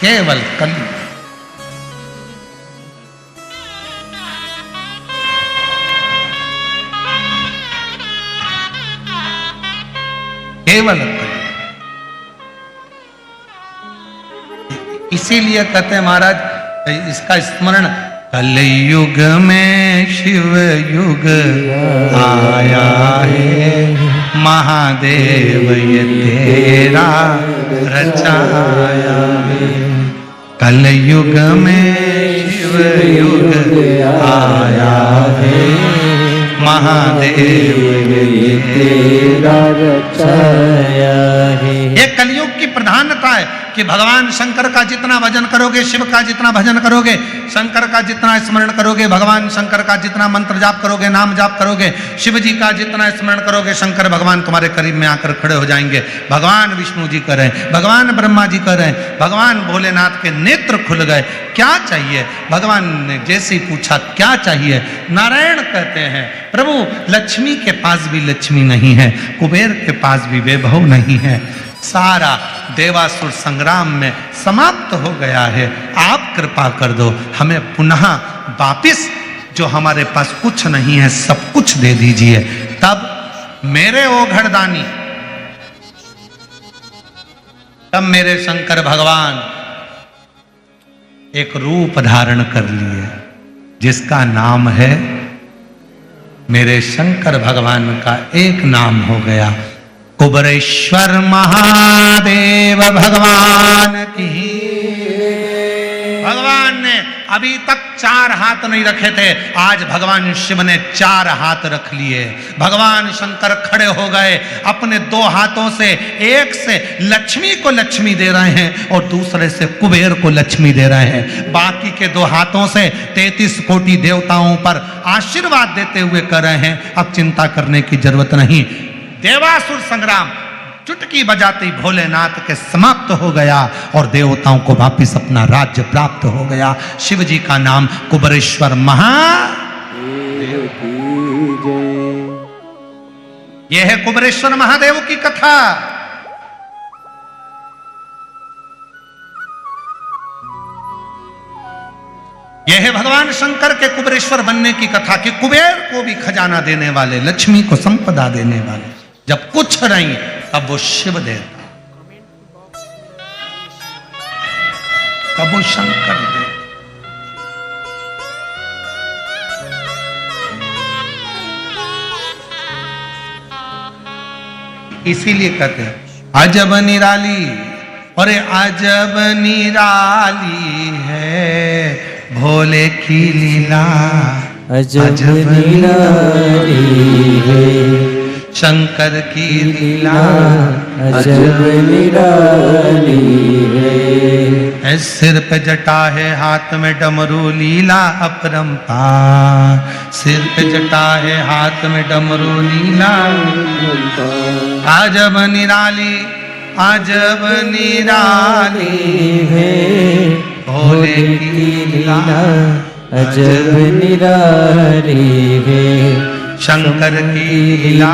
केवल कलयुग, केवल कलयुग। इसीलिए कहते हैं महाराज इसका स्मरण, कलयुग में शिव युग आया है, महादेव ये तेरा रचाया है। कलयुग में शिव युग आया है, महादेव ये तेरा रचाया है। ये कलयुग की प्रधानता है कि भगवान शंकर का जितना भजन करोगे, शिव का जितना भजन करोगे, शंकर का जितना स्मरण करोगे, भगवान शंकर का जितना मंत्र जाप करोगे, नाम जाप करोगे, शिव जी का जितना स्मरण करोगे, शंकर भगवान तुम्हारे करीब में आकर खड़े हो जाएंगे। भगवान विष्णु जी करें, भगवान ब्रह्मा जी करें, भगवान भोलेनाथ के नेत्र खुल गए। क्या चाहिए? भगवान ने जैसे ही पूछा क्या चाहिए, नारायण कहते हैं प्रभु लक्ष्मी के पास भी लक्ष्मी नहीं है, कुबेर के पास भी वैभव नहीं है, सारा देवासुर संग्राम में समाप्त हो गया है। आप कृपा कर दो, हमें पुनः वापिस जो हमारे पास कुछ नहीं है सब कुछ दे दीजिए। तब मेरे ओघड़दानी, तब मेरे शंकर भगवान एक रूप धारण कर लिए जिसका नाम है, मेरे शंकर भगवान का एक नाम हो गया कुबरेश्वर महादेव भगवान की। भगवान ने अभी तक 4 हाथ नहीं रखे थे, आज भगवान शिव ने 4 हाथ रख लिए। भगवान शंकर खड़े हो गए, अपने 2 हाथों से, एक से लक्ष्मी को लक्ष्मी दे रहे हैं और दूसरे से कुबेर को लक्ष्मी दे रहे हैं। बाकी के 2 हाथों से 33 कोटि देवताओं पर आशीर्वाद देते हुए कर रहे हैं। अब चिंता करने की जरूरत नहीं। देवासुर संग्राम चुटकी बजाते ही भोलेनाथ के समाप्त हो गया और देवताओं को वापिस अपना राज्य प्राप्त हो गया। शिव जी का नाम कुबरेश्वर महादेव की जय। यह है कुबरेश्वर महादेव की कथा। यह है भगवान शंकर के कुबेरेश्वर बनने की कथा कि कुबेर को भी खजाना देने वाले, लक्ष्मी को संपदा देने वाले, जब कुछ नहीं तब वो शिव देता, तब वो शंकर देता। इसीलिए कहते हैं अजब निराली, अरे अजब निराली है भोले की लीला, अजब निराली है शंकर की लीला, अजब निराली है। सिर पे जटा है हाथ में डमरू, लीला अपरंपार। सिर पे जटा है हाथ में डमरू, लीला अजब निराली, अजब निराली है भोले की लीला, अजब निराली है शंकर की लीला,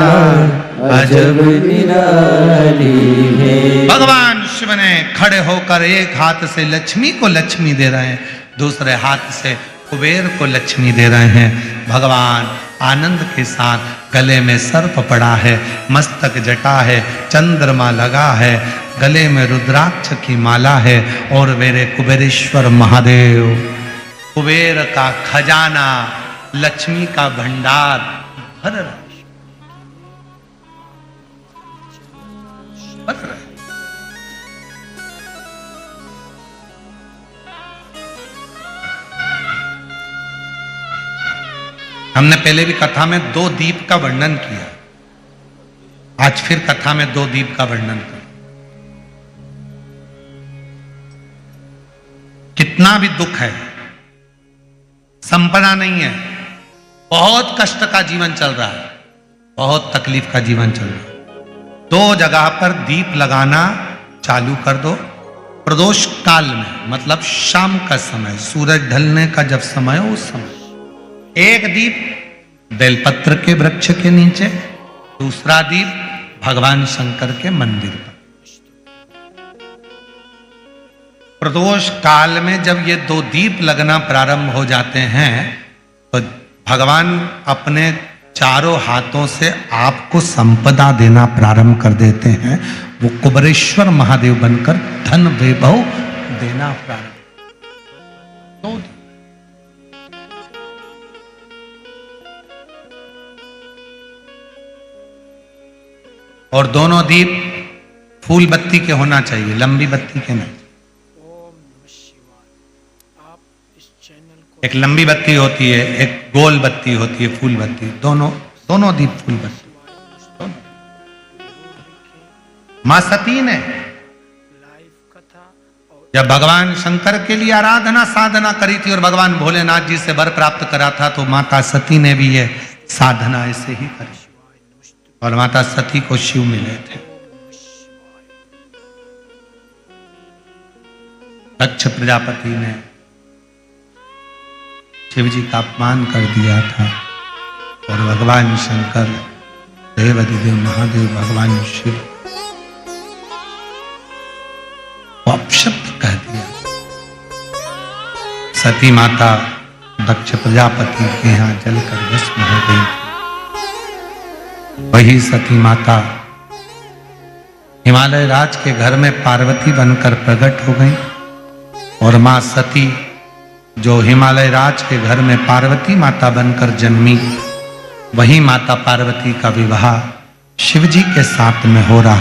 अजब निराली है। भगवान शिव ने खड़े होकर एक हाथ से लक्ष्मी को लक्ष्मी दे रहे हैं, दूसरे हाथ से कुबेर को लक्ष्मी दे रहे हैं। भगवान आनंद के साथ, गले में सर्प पड़ा है, मस्तक जटा है, चंद्रमा लगा है, गले में रुद्राक्ष की माला है, और मेरे कुबेरेश्वर महादेव, कुबेर का खजाना, लक्ष्मी का भंडार भर रहा है। हमने पहले भी कथा में 2 दीप का वर्णन किया, आज फिर कथा में 2 दीप का वर्णन कर। कितना भी दुख है, संपदा नहीं है, बहुत कष्ट का जीवन चल रहा है, बहुत तकलीफ का जीवन चल रहा है, 2 जगह पर दीप लगाना चालू कर दो। प्रदोष काल में, मतलब शाम का समय, सूरज ढलने का जब समय हो, उस समय एक दीप बेलपत्र के वृक्ष के नीचे, दूसरा दीप भगवान शंकर के मंदिर पर। प्रदोष काल में जब ये 2 दीप लगना प्रारंभ हो जाते हैं तो भगवान अपने चारों हाथों से आपको संपदा देना प्रारंभ कर देते हैं। वो कुबेरेश्वर महादेव बनकर धन वैभव देना प्रारंभ। और दोनों दीप फूल बत्ती के होना चाहिए, लंबी बत्ती के नहीं। ओम नमः शिवाय। आप इस चैनल को एक लंबी बत्ती होती है, एक गोल बत्ती होती है, फूल बत्ती, दोनों दीप फूल बत्ती। मां सती ने लाइव कथा और जब भगवान शंकर के लिए आराधना साधना करी थी और भगवान भोलेनाथ जी से वर प्राप्त करा था, तो माता सती ने भी ये साधना ऐसे ही करी और माता सती को शिव मिले थे। दक्ष प्रजापति ने शिव जी का अपमान कर दिया था और भगवान शंकर, देवाधिदेव महादेव भगवान शिव को अपशब्द कह दिया। सती माता दक्ष प्रजापति के यहाँ जलकर भस्म हो गई। वही सती माता हिमालय राज के घर में पार्वती बनकर प्रकट हो गई और मां सती जो हिमालय राज के घर में पार्वती माता बनकर जन्मी, वही माता पार्वती का विवाह शिव जी के साथ में हो रहा।